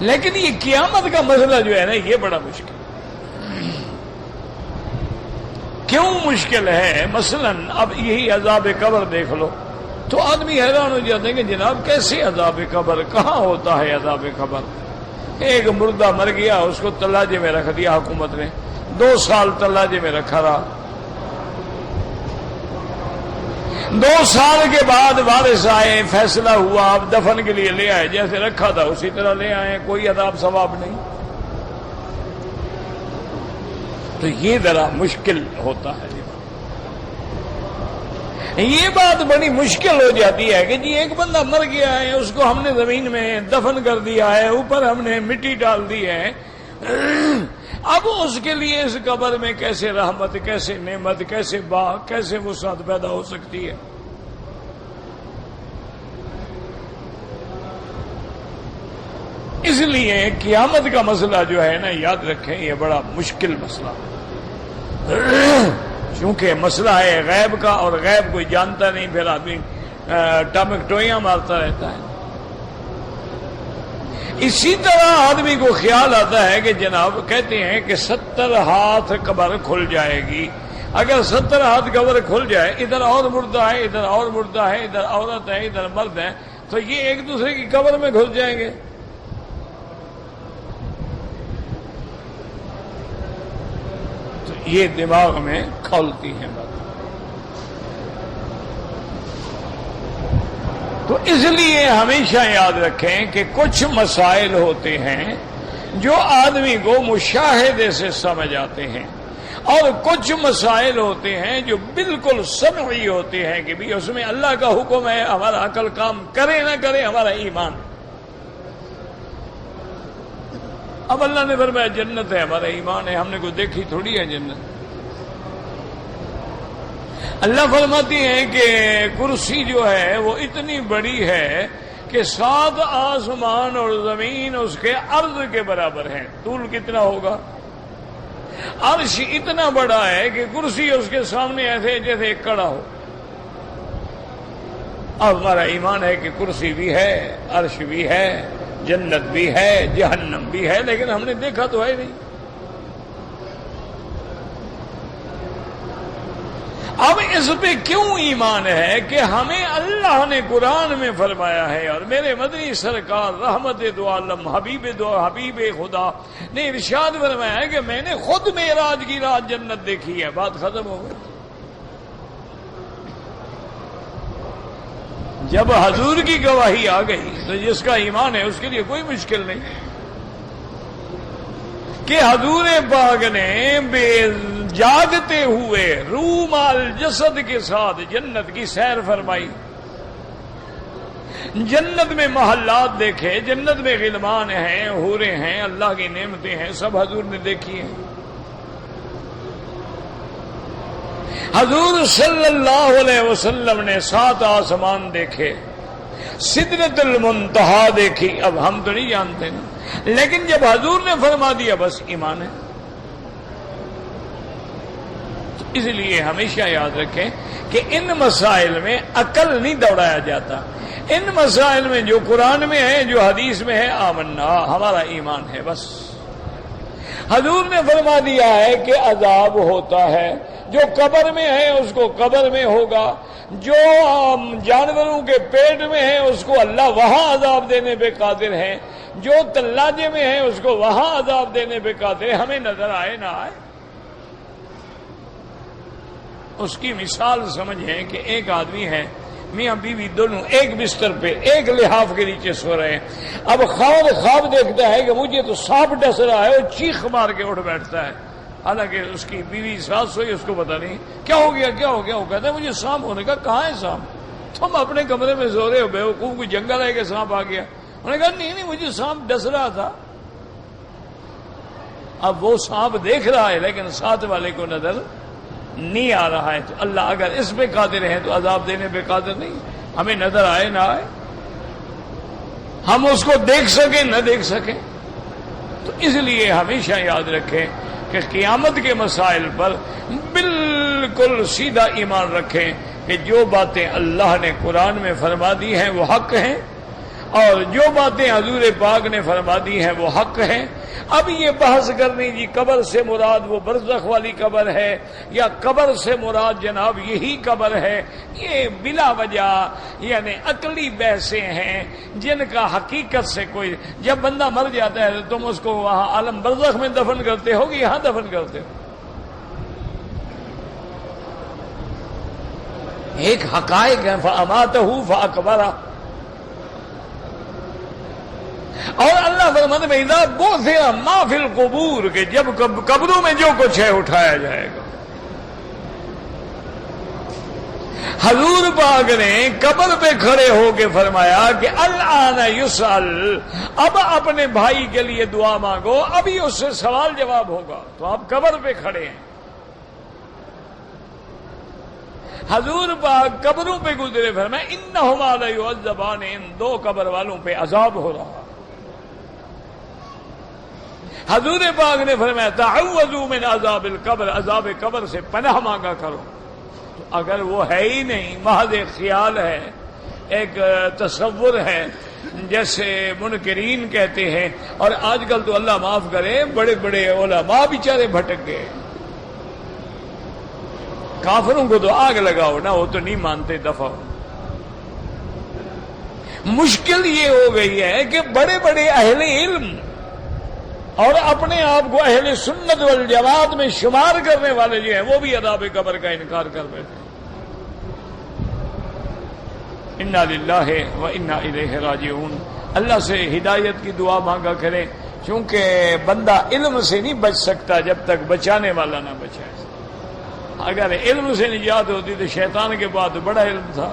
لیکن یہ قیامت کا مسئلہ جو ہے نا، یہ بڑا مشکل. کیوں مشکل ہے؟ مثلا اب یہی عذاب قبر دیکھ لو تو آدمی حیران ہو جاتے ہیں کہ جناب کیسے عذاب قبر، کہاں ہوتا ہے عذاب قبر؟ ایک مردہ مر گیا، اس کو تلاجے میں رکھ دیا حکومت نے، 2 سال تلاجے میں رکھا رہا. 2 سال کے بعد وارث آئے، فیصلہ ہوا، اب دفن کے لیے لے آئے، جیسے رکھا تھا اسی طرح لے آئے، کوئی عذاب ثواب نہیں. تو یہ ذرا مشکل ہوتا ہے. یہ بات بڑی مشکل ہو جاتی ہے کہ جی ایک بندہ مر گیا ہے، اس کو ہم نے زمین میں دفن کر دیا ہے، اوپر ہم نے مٹی ڈال دی ہے، اب اس کے لیے اس قبر میں کیسے رحمت، کیسے نعمت، کیسے باغ، کیسے وسعت پیدا ہو سکتی ہے؟ اس لیے قیامت کا مسئلہ جو ہے نا، یاد رکھیں یہ بڑا مشکل مسئلہ، چونکہ مسئلہ ہے غیب کا، اور غیب کوئی جانتا نہیں، پھر آدمی ٹمکٹوئیاں مارتا رہتا ہے. اسی طرح آدمی کو خیال آتا ہے کہ جناب کہتے ہیں کہ 70 ہاتھ قبر کھل جائے گی. اگر 70 ہاتھ قبر کھل جائے، ادھر اور مردہ ہے، ادھر اور مردہ ہے، ادھر عورت ہے، ادھر مرد ہے، تو یہ ایک دوسرے کی قبر میں گھس جائیں گے. تو یہ دماغ میں کھولتی ہیں بات. تو اس لیے ہمیشہ یاد رکھیں کہ کچھ مسائل ہوتے ہیں جو آدمی کو مشاہدے سے سمجھ آتے ہیں، اور کچھ مسائل ہوتے ہیں جو بالکل سمعی ہوتے ہیں کہ بھی اس میں اللہ کا حکم ہے، ہمارا عقل کام کرے نہ کرے، ہمارا ایمان. اب اللہ نے فرمایا جنت ہے، ہمارا ایمان ہے، ہم نے کوئی دیکھی تھوڑی ہے جنت. اللہ فرماتی ہیں کہ کرسی جو ہے وہ اتنی بڑی ہے کہ 7 آسمان اور زمین اس کے عرض کے برابر ہیں. طول کتنا ہوگا؟ عرش اتنا بڑا ہے کہ کرسی اس کے سامنے ایسے جیسے ایک کڑا ہو. اب ہمارا ایمان ہے کہ کرسی بھی ہے، عرش بھی ہے، جنت بھی ہے، جہنم بھی ہے، لیکن ہم نے دیکھا تو ہے نہیں. اب اس پہ کیوں ایمان ہے کہ ہمیں اللہ نے قرآن میں فرمایا ہے، اور میرے مدنی سرکار رحمت دو عالم حبیب خدا نے ارشاد فرمایا ہے کہ میں نے خود معراج کی رات جنت دیکھی ہے. بات ختم ہو گئی. جب حضور کی گواہی آ گئی تو جس کا ایمان ہے اس کے لیے کوئی مشکل نہیں کہ حضور پاک نے بے جاگتے ہوئے روح مال جسد کے ساتھ جنت کی سیر فرمائی، جنت میں محلات دیکھے، جنت میں غلمان ہیں، حوریں ہیں، اللہ کی نعمتیں ہیں، سب حضور نے دیکھی ہیں. حضور صلی اللہ علیہ وسلم نے 7 آسمان دیکھے، سدرۃ المنتہا دیکھی. اب ہم تو نہیں جانتے نا، لیکن جب حضور نے فرما دیا بس ایمان ہے. اس لیے ہمیشہ یاد رکھیں کہ ان مسائل میں عقل نہیں دوڑایا جاتا. ان مسائل میں جو قرآن میں ہے، جو حدیث میں ہے، آمنا، ہمارا ایمان ہے بس. حضور نے فرما دیا ہے کہ عذاب ہوتا ہے، جو قبر میں ہے اس کو قبر میں ہوگا، جو جانوروں کے پیٹ میں ہے اس کو اللہ وہاں عذاب دینے پہ قادر ہے، جو تلاجے میں ہے اس کو وہاں عذاب دینے پہ قادر ہے. ہمیں نظر آئے نہ آئے. اس کی مثال سمجھیں کہ ایک آدمی ہے میاں بیوی دونوں ایک بستر پہ ایک لحاف کے نیچے سو رہے ہیں. اب خواب دیکھتا ہے کہ مجھے تو سانپ ڈس رہا ہے، اور چیخ مار کے اٹھ بیٹھتا ہے. حالانکہ اس کی بیوی ساتھ سوئی، اس کو پتا نہیں کیا ہو گیا. وہ کہتا ہے مجھے سانپ ہونے کا. کہاں ہے سانپ؟ تم اپنے کمرے میں سو رہے ہو، بیوقوف، کوئی جنگل ہے کہ سانپ آ گیا؟ انہوں نے کہا نہیں مجھے سانپ ڈس رہا تھا. اب وہ سانپ دیکھ رہا ہے لیکن ساتھ والے کو نظر نہیں آ رہا ہے. تو اللہ اگر اس پہ قادر ہے تو عذاب دینے پہ قادر نہیں. ہمیں نظر آئے نہ آئے، ہم اس کو دیکھ سکیں نہ دیکھ سکیں. تو اس لیے ہمیشہ یاد رکھیں کہ قیامت کے مسائل پر بالکل سیدھا ایمان رکھیں کہ جو باتیں اللہ نے قرآن میں فرما دی ہیں وہ حق ہیں، اور جو باتیں حضور پاک نے فرما دی ہیں وہ حق ہیں. اب یہ بحث کرنی جی قبر سے مراد وہ برزخ والی قبر ہے یا قبر سے مراد جناب یہی قبر ہے، یہ بلا وجہ یعنی عقلی بحثیں ہیں جن کا حقیقت سے کوئی. جب بندہ مر جاتا ہے تو تم اس کو وہاں عالم برزخ میں دفن کرتے ہو کہ یہاں دفن کرتے ہو؟ ایک حقائق ہے فَأَمَاتَهُ فَأَقْبَرَهُ. اور اللہ فرماتے ہیں اذا بعثر ما فی القبور، کہ جب قبروں میں جو کچھ ہے اٹھایا جائے گا. حضور پاک نے قبر پہ کھڑے ہو کے فرمایا کہ الآن یسأل، اب اپنے بھائی کے لیے دعا مانگو، ابھی اس سے سوال جواب ہوگا. تو آپ قبر پہ کھڑے ہیں. حضور پاک قبروں پہ گزرے، فرمایا انہما لیعذبان، ان دو قبر والوں پہ عذاب ہو رہا. حضور پاک نے فرمایا تعوذوا من عذاب القبر، عذاب قبر سے پناہ مانگا کرو. تو اگر وہ ہے ہی نہیں، محض ایک خیال ہے، ایک تصور ہے، جیسے منکرین کہتے ہیں. اور آج کل تو اللہ معاف کرے بڑے بڑے علماء بیچارے بھٹک گئے. کافروں کو تو آگ لگاؤ نا، وہ تو نہیں مانتے، دفع. مشکل یہ ہو گئی ہے کہ بڑے بڑے اہل علم اور اپنے آپ کو اہل سنت والجماعت میں شمار کرنے والے جو ہیں وہ بھی عذاب قبر کا انکار کر بیٹھے. انا للہ و انا الیہ راجعون. اللہ سے ہدایت کی دعا مانگا کریں، کیونکہ بندہ علم سے نہیں بچ سکتا جب تک بچانے والا نہ بچائے. اگر علم سے نجات ہوتی تو شیطان کے بعد بڑا علم تھا،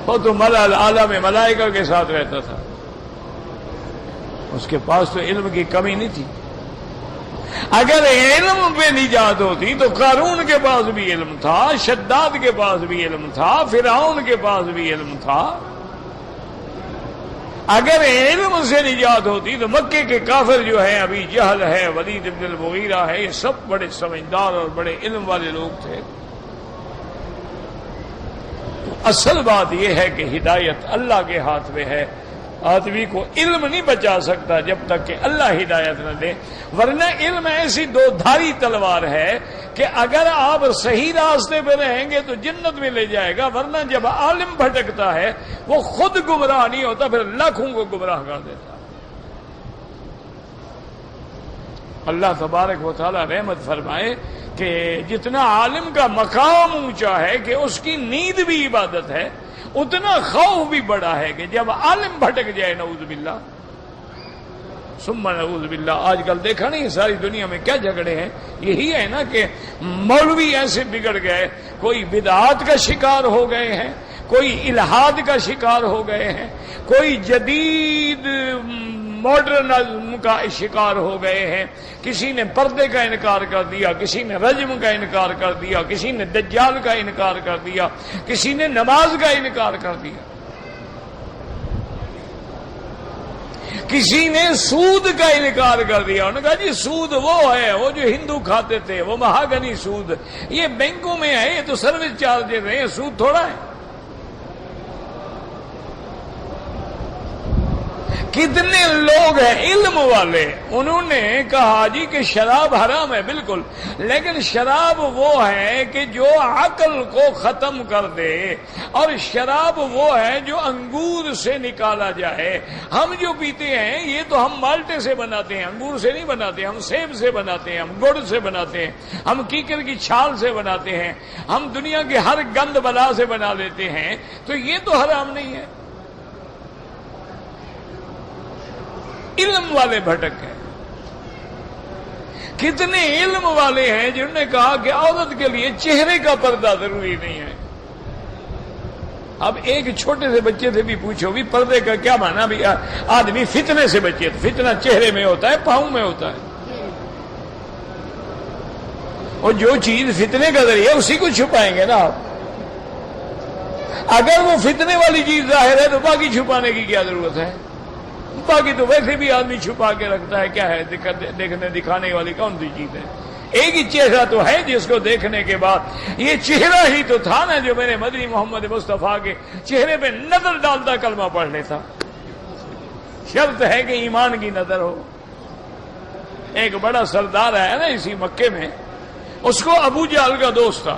وہ تو عالم ملائکہ کے ساتھ رہتا تھا، اس کے پاس تو علم کی کمی نہیں تھی. اگر علم پہ نجات ہوتی تو قارون کے پاس بھی علم تھا، شداد کے پاس بھی علم تھا، فرعون کے پاس بھی علم تھا. اگر علم سے نجات ہوتی تو مکے کے کافر جو ہیں، ابھی جہل ہے، ولید بن المغیرہ ہے، یہ سب بڑے سمجھدار اور بڑے علم والے لوگ تھے. اصل بات یہ ہے کہ ہدایت اللہ کے ہاتھ میں ہے. آدمی کو علم نہیں بچا سکتا جب تک کہ اللہ ہدایت نہ دے، ورنہ علم ایسی دو دھاری تلوار ہے کہ اگر آپ صحیح راستے پہ رہیں گے تو جنت میں لے جائے گا، ورنہ جب عالم بھٹکتا ہے وہ خود گمراہ نہیں ہوتا، پھر لاکھوں کو گمراہ کر دیتا. اللہ تبارک و تعالی رحمت فرمائے کہ جتنا عالم کا مقام اونچا ہے کہ اس کی نیند بھی عبادت ہے، اتنا خوف بھی بڑا ہے کہ جب عالم بھٹک جائے، نعوذ باللہ ثم نعوذ باللہ. آج کل دیکھا نہیں ساری دنیا میں کیا جھگڑے ہیں؟ یہی ہے نا کہ مولوی ایسے بگڑ گئے، کوئی بدعات کا شکار ہو گئے ہیں، کوئی الہاد کا شکار ہو گئے ہیں، کوئی جدید ماڈرنزم کا شکار ہو گئے ہیں. کسی نے پردے کا انکار کر دیا، کسی نے رجم کا انکار کر دیا، کسی نے دجال کا انکار کر دیا، کسی نے نماز کا انکار کر دیا، کسی نے سود کا انکار کر دیا. انہوں نے کہا جی سود وہ ہے وہ جو ہندو کھاتے تھے، وہ مہاگنی سود، یہ بینکوں میں ہے، یہ تو سروس چارجز ہیں، سود تھوڑا ہے. کتنے لوگ ہیں علم والے، انہوں نے کہا جی کہ شراب حرام ہے بالکل، لیکن شراب وہ ہے کہ جو عقل کو ختم کر دے، اور شراب وہ ہے جو انگور سے نکالا جائے۔ ہم جو پیتے ہیں یہ تو ہم مالٹے سے بناتے ہیں، انگور سے نہیں بناتے، ہم سیب سے بناتے ہیں، ہم گڑ سے بناتے ہیں، ہم کیکر کی چھال سے بناتے ہیں، ہم دنیا کے ہر گند بلا سے بنا لیتے ہیں، تو یہ تو حرام نہیں ہے۔ علم والے بھٹک ہیں۔ کتنے علم والے ہیں جنہوں نے کہا کہ عورت کے لیے چہرے کا پردہ ضروری نہیں ہے۔ اب ایک چھوٹے سے بچے سے بھی پوچھو بھی پردے کا کیا مانا، بھی آدمی فتنے سے بچے، تو فتنہ چہرے میں ہوتا ہے، پاؤں میں ہوتا ہے، اور جو چیز فتنے کا ذریعہ اسی کو چھپائیں گے نا آپ۔ اگر وہ فتنے والی چیز ظاہر ہے تو باقی چھپانے کی کیا ضرورت ہے؟ باقی تو ویسے بھی آدمی چھپا کے رکھتا ہے، کیا ہے دیکھنے دکھانے والی کون سی چیز ہے؟ ایک ہی چہرہ تو ہے جس کو دیکھنے کے بعد، یہ چہرہ ہی تو تھا نا جو میرے مدنی محمد مصطفیٰ کے چہرے پہ نظر ڈالتا کلمہ پڑھ لیتا۔ شرط ہے کہ ایمان کی نظر ہو۔ ایک بڑا سردار ہے نا اسی مکے میں، اس کو ابو جہل کا دوست تھا۔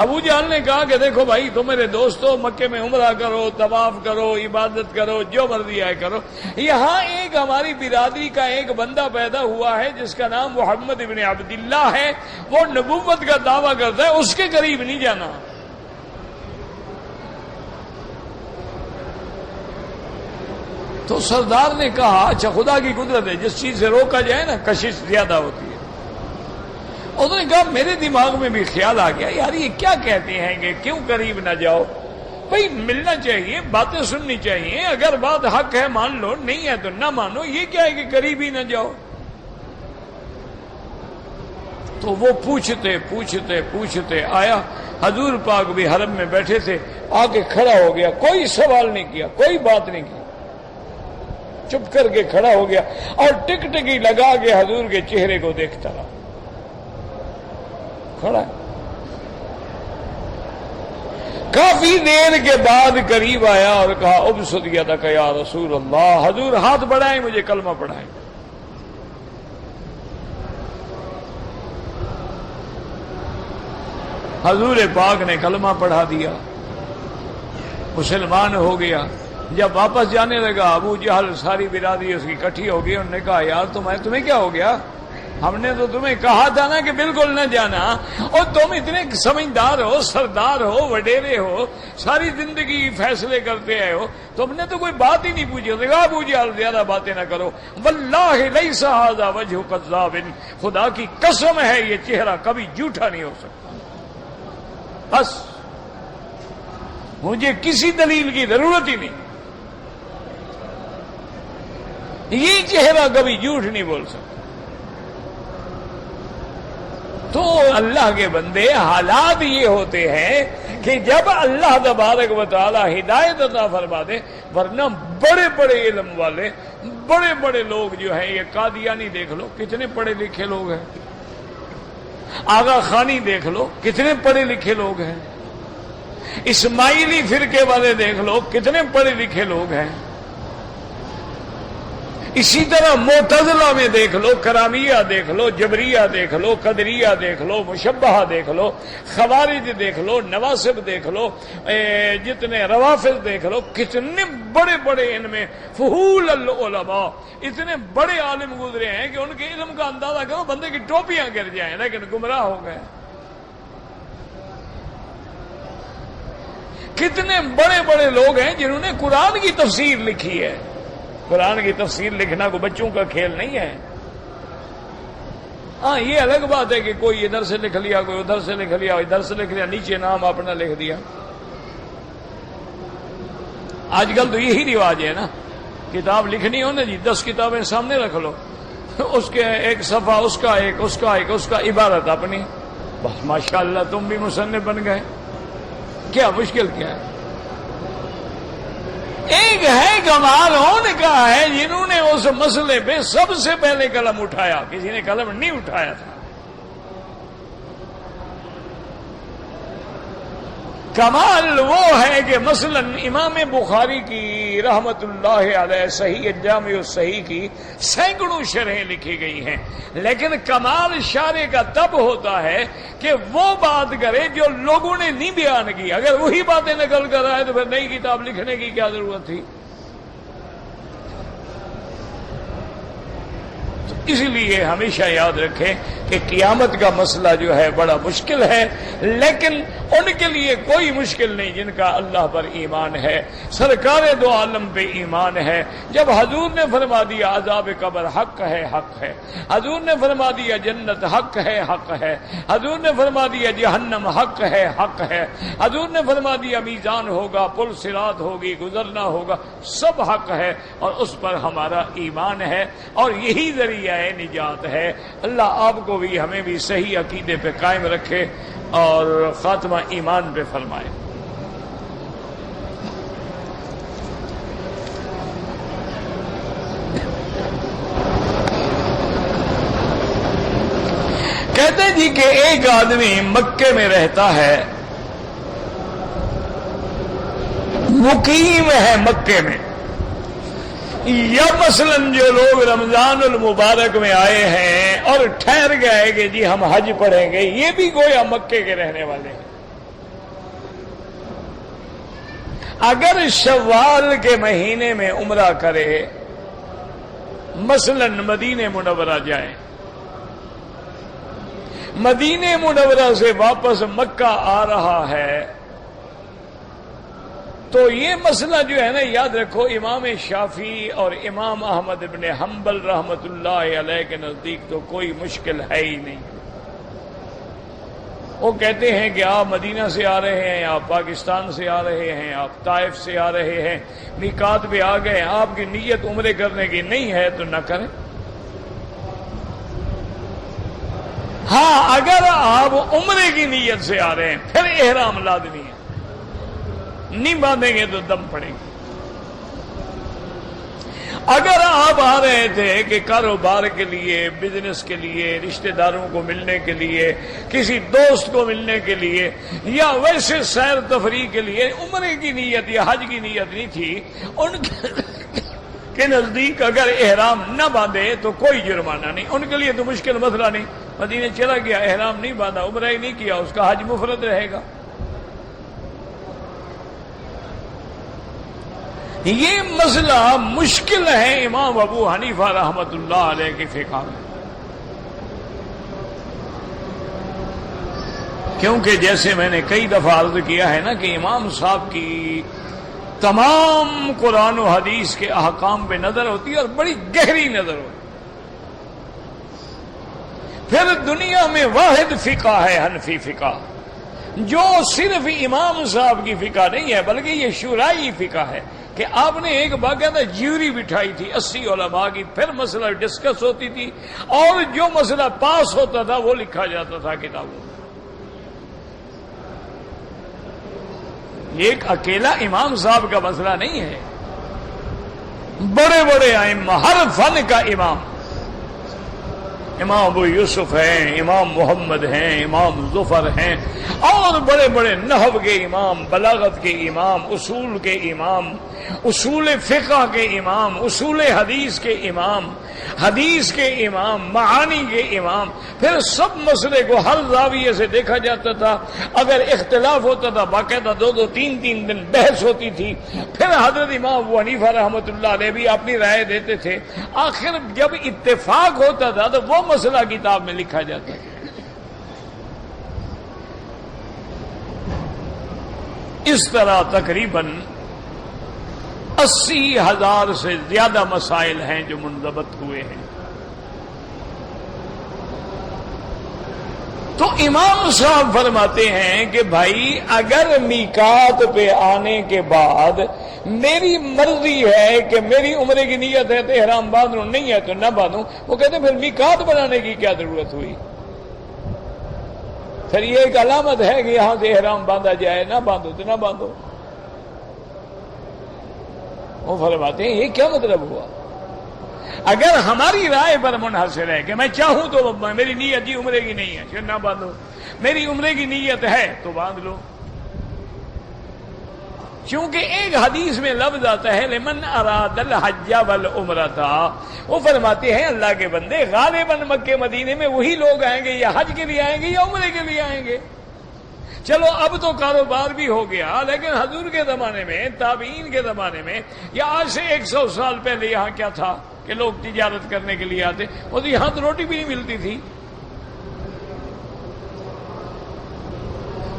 ابو جہل نے کہا کہ دیکھو بھائی تم میرے دوست ہو، مکے میں عمرہ کرو، طواف کرو، عبادت کرو، جو مرضی آئے کرو، یہاں ایک ہماری برادری کا ایک بندہ پیدا ہوا ہے جس کا نام محمد ابن عبداللہ ہے، وہ نبوت کا دعویٰ کرتا ہے، اس کے قریب نہیں جانا۔ تو سردار نے کہا اچھا خدا کی قدرت ہے، جس چیز سے روکا جائے نا کشش زیادہ ہوتی ہے۔ انہوں نے کہا میرے دماغ میں بھی خیال آ گیا یار یہ کیا کہتے ہیں کہ کیوں قریب نہ جاؤ، بھئی ملنا چاہیے، باتیں سننی چاہیے، اگر بات حق ہے مان لو، نہیں ہے تو نہ مانو، یہ کیا ہے کہ قریب ہی نہ جاؤ۔ تو وہ پوچھتے آیا، حضور پاک بھی حرم میں بیٹھے تھے، آ کے کھڑا ہو گیا، کوئی سوال نہیں کیا، کوئی بات نہیں کی، چپ کر کے کھڑا ہو گیا اور ٹکٹکی لگا کے حضور کے چہرے کو دیکھتا رہا، کھڑا ہے۔ کافی دیر کے بعد قریب آیا اور کہا ابسط یدک یا رسول اللہ، حضور ہاتھ بڑھائیں مجھے کلمہ پڑھائیں۔ حضور پاک نے کلمہ پڑھا دیا، مسلمان ہو گیا۔ جب واپس جانے لگا ابو جہل ساری برادری اس کی اکٹھی ہو گئی، انہوں نے کہا یار تمہیں کیا ہو گیا، ہم نے تو تمہیں کہا تھا نا کہ بالکل نہ جانا، اور تم اتنے سمجھدار ہو، سردار ہو، وڈیرے ہو، ساری زندگی فیصلے کرتے آئے ہو، تم نے تو کوئی بات ہی نہیں پوچھی۔ ابو جہل زیادہ باتیں نہ کرو، واللہ لیس ھذا وجہ کذاب، خدا کی قسم ہے یہ چہرہ کبھی جھوٹا نہیں ہو سکتا، بس مجھے کسی دلیل کی ضرورت ہی نہیں، یہ چہرہ کبھی جھوٹ نہیں بول سکتا۔ تو اللہ کے بندے حالات یہ ہوتے ہیں کہ جب اللہ تبارک و تعالی ہدایت عطا فرما دے، ورنہ بڑے بڑے علم والے، بڑے بڑے لوگ جو ہیں، یہ قادیانی دیکھ لو کتنے پڑھے لکھے لوگ ہیں، آغا خانی دیکھ لو کتنے پڑھے لکھے لوگ ہیں، اسماعیلی فرقے والے دیکھ لو کتنے پڑھے لکھے لوگ ہیں، اسی طرح معتزلہ میں دیکھ لو، کرامیہ دیکھ لو، جبریہ دیکھ لو، قدریہ دیکھ لو، مشبہہ دیکھ لو، خوارج دیکھ لو، نواسب دیکھ لو، جتنے روافض دیکھ لو، کتنے بڑے بڑے ان میں فحول العلماء، اتنے بڑے عالم گزرے ہیں کہ ان کے علم کا اندازہ کرو بندے کی ٹوپیاں گر جائیں، لیکن گمراہ ہو گئے۔ کتنے بڑے بڑے لوگ ہیں جنہوں نے قرآن کی تفسیر لکھی ہے۔ قرآن کی تفسیر لکھنا کوئی بچوں کا کھیل نہیں ہے۔ ہاں یہ الگ بات ہے کہ کوئی ادھر سے لکھ لیا، کوئی ادھر سے لکھ لیا، ادھر سے لکھ لیا، نیچے نام اپنا لکھ دیا۔ آج کل تو یہی رواج ہے نا، کتاب لکھنی ہو نا جی 10 کتابیں سامنے رکھ لو، اس کے ایک صفحہ اس کا، ایک اس کا، ایک اس کا، عبارت اپنی، بس ماشاءاللہ تم بھی مصنف بن گئے۔ کیا مشکل کیا ہے؟ ایک ہے گماروں نے کہا ہے جنہوں نے اس مسئلے پہ سب سے پہلے قلم اٹھایا، کسی نے قلم نہیں اٹھایا تھا۔ کمال وہ ہے کہ مثلا امام بخاری کی رحمت اللہ علیہ صحیح جامع الصحیح کی سینکڑوں شرحیں لکھی گئی ہیں، لیکن کمال شارح کا تب ہوتا ہے کہ وہ بات کرے جو لوگوں نے نہیں بیان کی۔ اگر وہی باتیں نقل کر رہا ہے تو پھر نئی کتاب لکھنے کی کیا ضرورت تھی؟ اس لیے ہمیشہ یاد رکھیں کہ قیامت کا مسئلہ جو ہے بڑا مشکل ہے، لیکن ان کے لیے کوئی مشکل نہیں جن کا اللہ پر ایمان ہے، سرکار دو عالم پہ ایمان ہے۔ جب حضور نے فرما دیا عذاب قبر حق ہے، حق ہے، حضور نے فرما دیا جنت حق ہے، حق ہے، حضور نے فرما دیا جہنم حق ہے، حق ہے، حضور نے فرما دیا میزان ہوگا، پل صراط ہوگی، گزرنا ہوگا، سب حق ہے اور اس پر ہمارا ایمان ہے، اور یہی ذریعہ نجات ہے۔ اللہ آپ کو بھی ہمیں بھی صحیح عقیدے پہ قائم رکھے اور خاتمہ ایمان پہ فرمائے۔ کہتے جی کہ ایک آدمی مکے میں رہتا ہے، مقیم ہے مکے میں، یا مثلا جو لوگ رمضان المبارک میں آئے ہیں اور ٹھہر گئے کہ جی ہم حج پڑھیں گے، یہ بھی گویا مکے کے رہنے والے ہیں۔ اگر شوال کے مہینے میں عمرہ کرے، مثلا مدینہ منورہ جائیں، مدینہ منورہ سے واپس مکہ آ رہا ہے، تو یہ مسئلہ جو ہے نا یاد رکھو، امام شافعی اور امام احمد ابن حنبل رحمت اللہ علیہ کے نزدیک تو کوئی مشکل ہے ہی نہیں۔ وہ کہتے ہیں کہ آپ مدینہ سے آ رہے ہیں، آپ پاکستان سے آ رہے ہیں، آپ طائف سے آ رہے ہیں، میقات پہ آ گئے، آپ کی نیت عمرے کرنے کی نہیں ہے تو نہ کریں۔ ہاں اگر آپ عمرے کی نیت سے آ رہے ہیں پھر احرام لازمی ہے، نہیں باندھیں گے تو دم پڑے گی۔ اگر آپ آ رہے تھے کہ کاروبار کے لیے، بزنس کے لیے، رشتہ داروں کو ملنے کے لیے، کسی دوست کو ملنے کے لیے، یا ویسے سیر تفریح کے لیے، عمرے کی نیت یا حج کی نیت نہیں تھی، ان کے نزدیک اگر احرام نہ باندھے تو کوئی جرمانہ نہیں، ان کے لیے تو مشکل مسئلہ نہیں۔ مدینے چلا گیا، احرام نہیں باندھا، عمرہ ہی نہیں کیا، اس کا حج مفرد رہے گا۔ یہ مسئلہ مشکل ہے امام ابو حنیفہ رحمت اللہ علیہ کی فقہ میں، کیونکہ جیسے میں نے کئی دفعہ عرض کیا ہے نا کہ امام صاحب کی تمام قرآن و حدیث کے احکام پہ نظر ہوتی ہے اور بڑی گہری نظر ہوتی ہے۔ پھر دنیا میں واحد فقہ ہے حنفی فقہ، جو صرف امام صاحب کی فقہ نہیں ہے بلکہ یہ شورائی فقہ ہے، کہ آپ نے ایک باقاعدہ جیوری بٹھائی تھی 80 علماء کی، پھر مسئلہ ڈسکس ہوتی تھی اور جو مسئلہ پاس ہوتا تھا وہ لکھا جاتا تھا کتابوں میں۔ یہ ایک اکیلا امام صاحب کا مسئلہ نہیں ہے، بڑے بڑے ائمہ، ہر فن کا امام، امام ابو یوسف ہیں، امام محمد ہیں، امام ظفر ہیں، اور بڑے بڑے نحو کے امام، بلاغت کے امام، اصول کے امام، اصول فقہ کے امام، اصول حدیث کے امام، حدیث کے امام، معانی کے امام، پھر سب مسئلے کو ہر زاویے سے دیکھا جاتا تھا۔ اگر اختلاف ہوتا تھا باقاعدہ 2-2 3-3 دن بحث ہوتی تھی، پھر حضرت امام ابو حنیفہ رحمۃ اللہ علیہ بھی اپنی رائے دیتے تھے، آخر جب اتفاق ہوتا تھا تو وہ مسئلہ کتاب میں لکھا جاتا تھا۔ اس طرح تقریباً 80,000 سے زیادہ مسائل ہیں جو منضبط ہوئے ہیں۔ تو امام صاحب فرماتے ہیں کہ بھائی اگر میقات پہ آنے کے بعد میری مرضی ہے کہ میری عمرے کی نیت ہے تو احرام باندھ لوں، نہیں ہے تو نہ باندھوں، وہ کہتے ہیں پھر میقات بنانے کی کیا ضرورت ہوئی؟ پھر یہ ایک علامت ہے کہ یہاں سے احرام باندھا جائے، نہ باندھو تو نہ باندھو۔ وہ فرماتے ہیں یہ کیا مطلب ہوا؟ اگر ہماری رائے پر منحصر ہے کہ میں چاہوں تو میری نیت جی عمرے کی نہیں ہے پھر نہ باندھو، میری عمرے کی نیت ہے تو باندھ لو۔ چونکہ ایک حدیث میں لفظ آتا ہے لمن اراد الحج والعمرۃ، وہ فرماتے ہیں اللہ کے بندے غالباً مکے مدینے میں وہی لوگ آئیں گے، یا حج کے لیے آئیں گے یا عمرے کے لیے آئیں گے۔ چلو اب تو کاروبار بھی ہو گیا، لیکن حضور کے زمانے میں، تابعین کے زمانے میں، یا آج سے 100 سال پہلے یہاں کیا تھا کہ لوگ تجارت کرنے کے لیے آتے؟ وہ تو یہاں تو روٹی بھی نہیں ملتی تھی۔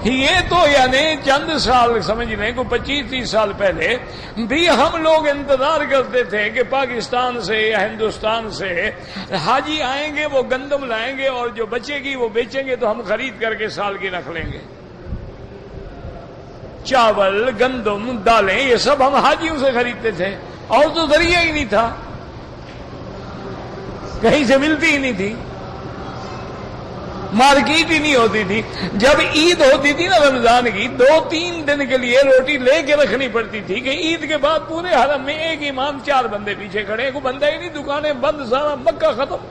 یہ تو یعنی چند سال سمجھ لیں کو 25-30 سال پہلے بھی ہم لوگ انتظار کرتے تھے کہ پاکستان سے یا ہندوستان سے حاجی آئیں گے، وہ گندم لائیں گے اور جو بچے گی وہ بیچیں گے تو ہم خرید کر کے سال کی رکھ لیں گے۔ چاول، گندم، دالیں، یہ سب ہم حاجیوں سے خریدتے تھے، اور تو ذریعہ ہی نہیں تھا، کہیں سے ملتی ہی نہیں تھی، مارکیٹ ہی نہیں ہوتی تھی۔ جب عید ہوتی تھی نا رمضان کی، 2-3 دن کے لیے روٹی لے کے رکھنی پڑتی تھی کہ عید کے بعد پورے حرم میں ایک امام 4 بندے پیچھے کھڑے، کوئی بندہ ہی نہیں، دکانیں بند، سارا مکہ ختم۔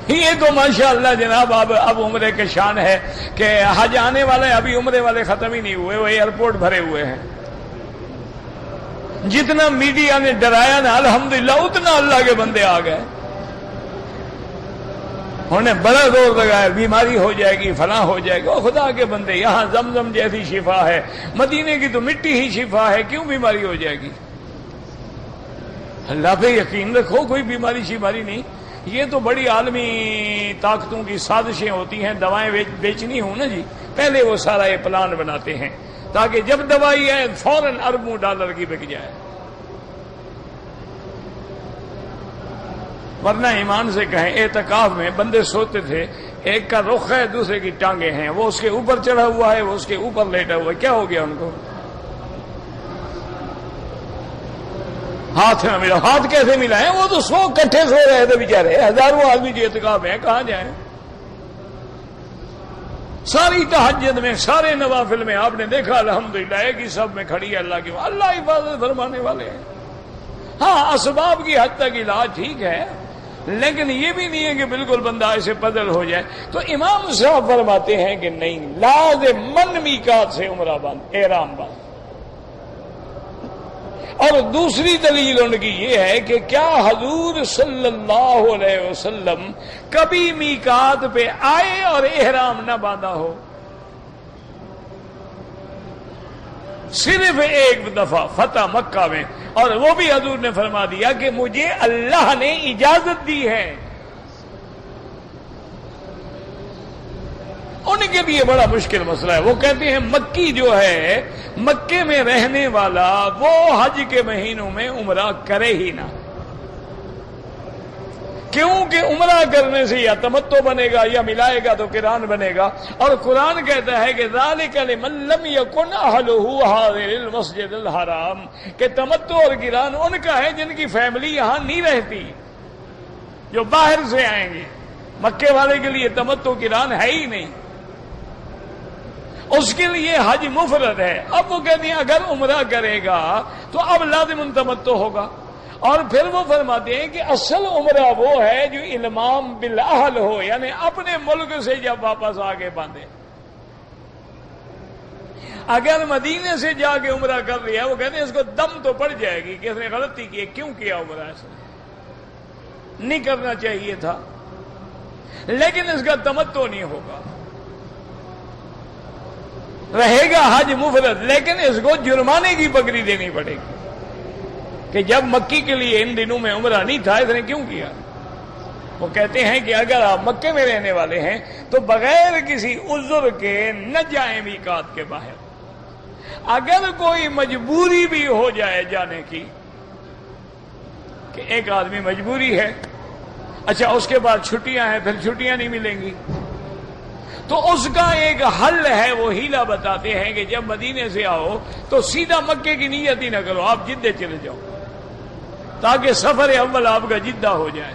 یہ تو ماشاءاللہ جناب اب عمرے کے شان ہے کہ حج آنے والے، ابھی عمرے والے ختم ہی نہیں ہوئے، وہ ایئرپورٹ بھرے ہوئے ہیں۔ جتنا میڈیا نے ڈرایا نا الحمدللہ اتنا اللہ کے بندے آ گئے، انہوں نے بڑا زور لگایا بیماری ہو جائے گی، فلاں ہو جائے گا۔ خدا کے بندے، یہاں زمزم جیسی شفا ہے، مدینے کی تو مٹی ہی شفا ہے، کیوں بیماری ہو جائے گی؟ اللہ پہ یقین رکھو، کوئی بیماری شماری نہیں۔ یہ تو بڑی عالمی طاقتوں کی سازشیں ہوتی ہیں، دوائیں بیچنی ہوں نا جی، پہلے وہ سارا یہ پلان بناتے ہیں تاکہ جب دوائی ہے فوراً اربوں ڈالر کی بک جائے۔ ورنہ ایمان سے کہیں اعتکاف میں بندے سوتے تھے، ایک کا رخ ہے دوسرے کی ٹانگیں ہیں، وہ اس کے اوپر چڑھا ہوا ہے، وہ اس کے اوپر لیٹا ہوا ہے، کیا ہو گیا ان کو؟ ہاتھ نہ ملا، ہاتھ کیسے ملا ہے؟ وہ تو کٹھے سو رہے تھے بیچارے، ہزاروں آدمی جو اعتکاف ہیں، کہاں جائیں؟ ساری تہجد میں، سارے نوافل میں آپ نے دیکھا الحمدللہ ایک ہی سب میں کھڑی ہے اللہ کی، اللہ حفاظت فرمانے والے ہیں۔ ہاں اسباب کی حد تک علاج ٹھیک ہے، لیکن یہ بھی نہیں ہے کہ بالکل بندہ ایسے پدل ہو جائے۔ تو امام صاحب فرماتے ہیں کہ نہیں، لازماً میقات سے عمرہ بند، احرام بند۔ اور دوسری دلیل ان کی یہ ہے کہ کیا حضور صلی اللہ علیہ وسلم کبھی میقات پہ آئے اور احرام نہ باندھا ہو؟ صرف ایک دفعہ فتح مکہ میں، اور وہ بھی حضور نے فرما دیا کہ مجھے اللہ نے اجازت دی ہے۔ ان کے لیے بڑا مشکل مسئلہ ہے، وہ کہتے ہیں مکی جو ہے، مکے میں رہنے والا وہ حج کے مہینوں میں عمرہ کرے ہی نہ، کیونکہ عمرہ کرنے سے یا تمتع بنے گا یا ملائے گا تو قران بنے گا، اور قرآن کہتا ہے کہ ذالک لمن لم یکن اہلہ حاضر المسجد الحرام، کہ تمتع اور قران ان کا ہے جن کی فیملی یہاں نہیں رہتی، جو باہر سے آئیں گے۔ مکے والے کے لیے تمتع قران ہے ہی نہیں، اس کے لیے حج مفرد ہے۔ اب وہ کہتے ہیں اگر عمرہ کرے گا تو اب لازم تمتع ہوگا، اور پھر وہ فرماتے ہیں کہ اصل عمرہ وہ ہے جو المام بالاہل ہو، یعنی اپنے ملک سے جب واپس آگے باندھے۔ اگر مدینے سے جا کے عمرہ کر لیا، وہ کہتے ہیں اس کو دم تو پڑ جائے گی کہ اس نے غلطی کی، کیوں کیا عمرہ، ایسا نہیں کرنا چاہیے تھا، لیکن اس کا تمتع نہیں ہوگا، رہے گا حج مفرد، لیکن اس کو جرمانے کی بکری دینی پڑے گی کہ جب مکی کے لیے ان دنوں میں عمرہ نہیں تھا، اس نے کیوں کیا؟ وہ کہتے ہیں کہ اگر آپ مکے میں رہنے والے ہیں تو بغیر کسی عذر کے نہ جائیں میقات کے باہر۔ اگر کوئی مجبوری بھی ہو جائے جانے کی، کہ ایک آدمی مجبوری ہے، اچھا اس کے بعد چھٹیاں ہیں، پھر چھٹیاں نہیں ملیں گی، تو اس کا ایک حل ہے، وہ ہیلا بتاتے ہیں کہ جب مدینے سے آؤ تو سیدھا مکے کی نیت ہی نہ کرو، آپ جدے چلے جاؤ تاکہ سفر اول آپ کا جدہ ہو جائے،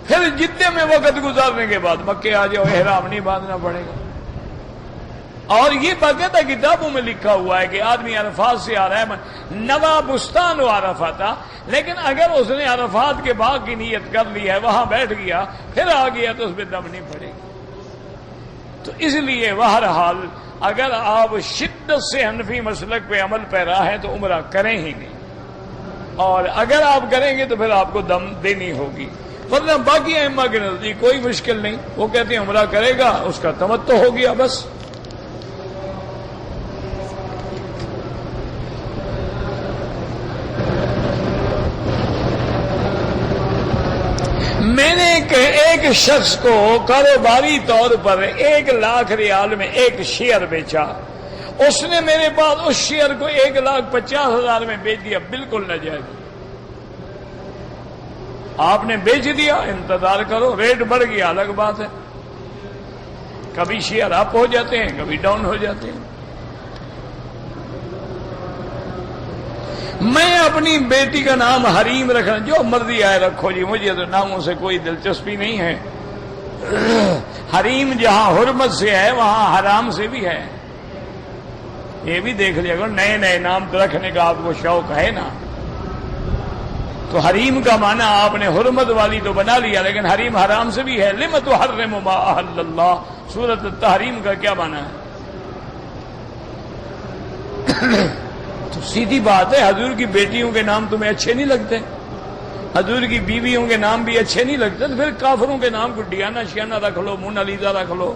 پھر جدے میں وقت گزارنے کے بعد مکے آ جاؤ، احرام نہیں باندھنا پڑے گا۔ اور یہ باقاعدہ کتابوں میں لکھا ہوا ہے کہ آدمی عرفات سے آ رہا ہے، نوا بستان و عرفہ تھا، لیکن اگر اس نے عرفات کے باغ کی نیت کر لی ہے، وہاں بیٹھ گیا، پھر آ گیا تو اس پہ دم نہیں پڑے گی۔ تو اس لیے بہرحال اگر آپ شدت سے حنفی مسلک پہ عمل پیرا ہیں تو عمرہ کریں ہی نہیں، اور اگر آپ کریں گے تو پھر آپ کو دم دینی ہوگی، ورنہ باقی ائمہ کے نزدیک کوئی مشکل نہیں، وہ کہتے ہیں عمرہ کرے گا اس کا تمتع ہو گیا بس۔ میں نے ایک شخص کو کاروباری طور پر 1,00,000 ریال میں ایک شیئر بیچا، اس نے میرے پاس اس شیئر کو 1,50,000 میں بیچ دیا، بالکل ناجائز۔ آپ نے بیچ دیا، انتظار کرو، ریٹ بڑھ گیا الگ بات ہے، کبھی شیئر اپ ہو جاتے ہیں کبھی ڈاؤن ہو جاتے ہیں۔ میں اپنی بیٹی کا نام حریم رکھنا، جو مرضی آئے رکھو جی، مجھے تو ناموں سے کوئی دلچسپی نہیں ہے۔ حریم جہاں حرمت سے ہے وہاں حرام سے بھی ہے، یہ بھی دیکھ لیا کرو، نئے نئے نام رکھنے کا آپ کو شوق ہے نا، تو حریم کا معنی آپ نے حرمت والی تو بنا لیا، لیکن حریم حرام سے بھی ہے۔ لم تحرم ما احل اللہ، سورۃ التحریم کا کیا معنی ہے؟ تو سیدھی بات ہے، حضور کی بیٹیوں کے نام تمہیں اچھے نہیں لگتے، حضور کی بیویوں کے نام بھی اچھے نہیں لگتے، تو پھر کافروں کے نام کو ڈیانا شیانا رکھ لو، مونا لیزا رکھ لو،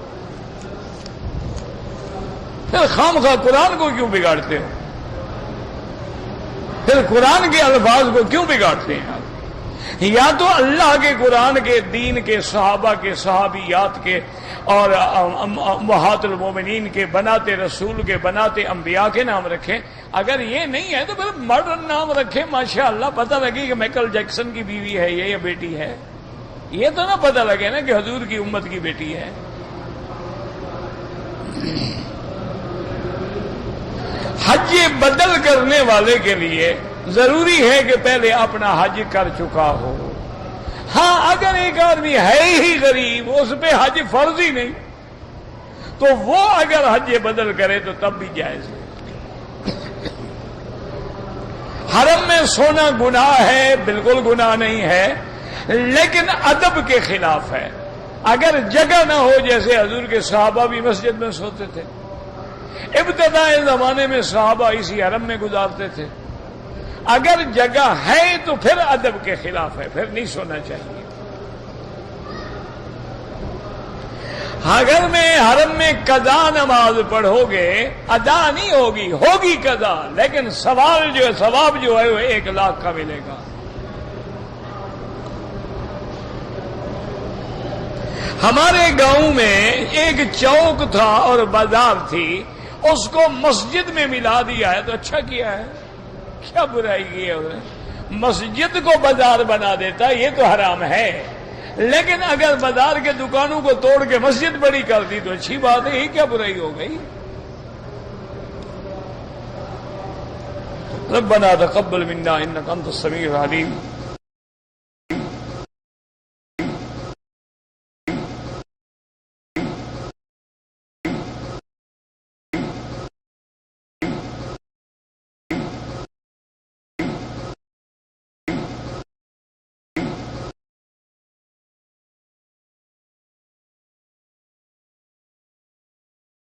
پھر خام خواہ قرآن کو کیوں بگاڑتے ہو؟ پھر قرآن کے الفاظ کو کیوں بگاڑتے ہیں آپ؟ یا تو اللہ کے قرآن کے، دین کے، صحابہ کے، صحابیات کے اور امہات المومنین کے، بناتے رسول کے، بناتے انبیاء کے نام رکھیں۔ اگر یہ نہیں ہے تو پھر ماڈرن نام رکھیں، ماشاءاللہ، پتہ لگے کہ مائیکل جیکسن کی بیوی ہے یہ یا بیٹی ہے، یہ تو نہ پتہ لگے نا کہ حضور کی امت کی بیٹی ہے۔ حج بدل کرنے والے کے لیے ضروری ہے کہ پہلے اپنا حج کر چکا ہو۔ ہاں، اگر ایک آدمی ہے ہی غریب، اس پہ حج فرض ہی نہیں، تو وہ اگر حج بدل کرے تو تب بھی جائز ہے۔ حرم میں سونا گناہ ہے، بالکل گناہ نہیں ہے، لیکن ادب کے خلاف ہے۔ اگر جگہ نہ ہو، جیسے حضور کے صحابہ بھی مسجد میں سوتے تھے، ابتدائی زمانے میں صحابہ اسی حرم میں گزارتے تھے، اگر جگہ ہے تو پھر ادب کے خلاف ہے، پھر نہیں سونا چاہیے۔ اگر میں حرم میں قضا نماز پڑھو گے، ادا نہیں ہوگی، ہوگی قضا، لیکن ثواب جو ہے وہ 1,00,000 کا ملے گا۔ ہمارے گاؤں میں ایک چوک تھا اور بازار تھی، اس کو مسجد میں ملا دیا ہے تو اچھا کیا ہے، کیا برائی کی ہے انہوں نے؟ مسجد کو بازار بنا دیتا، یہ تو حرام ہے، لیکن اگر بازار کے دکانوں کو توڑ کے مسجد بڑی کر دی تو اچھی بات ہے، یہ کیا برائی ہو گئی؟ ربنا تقبل منا انک انت السمیع العلیم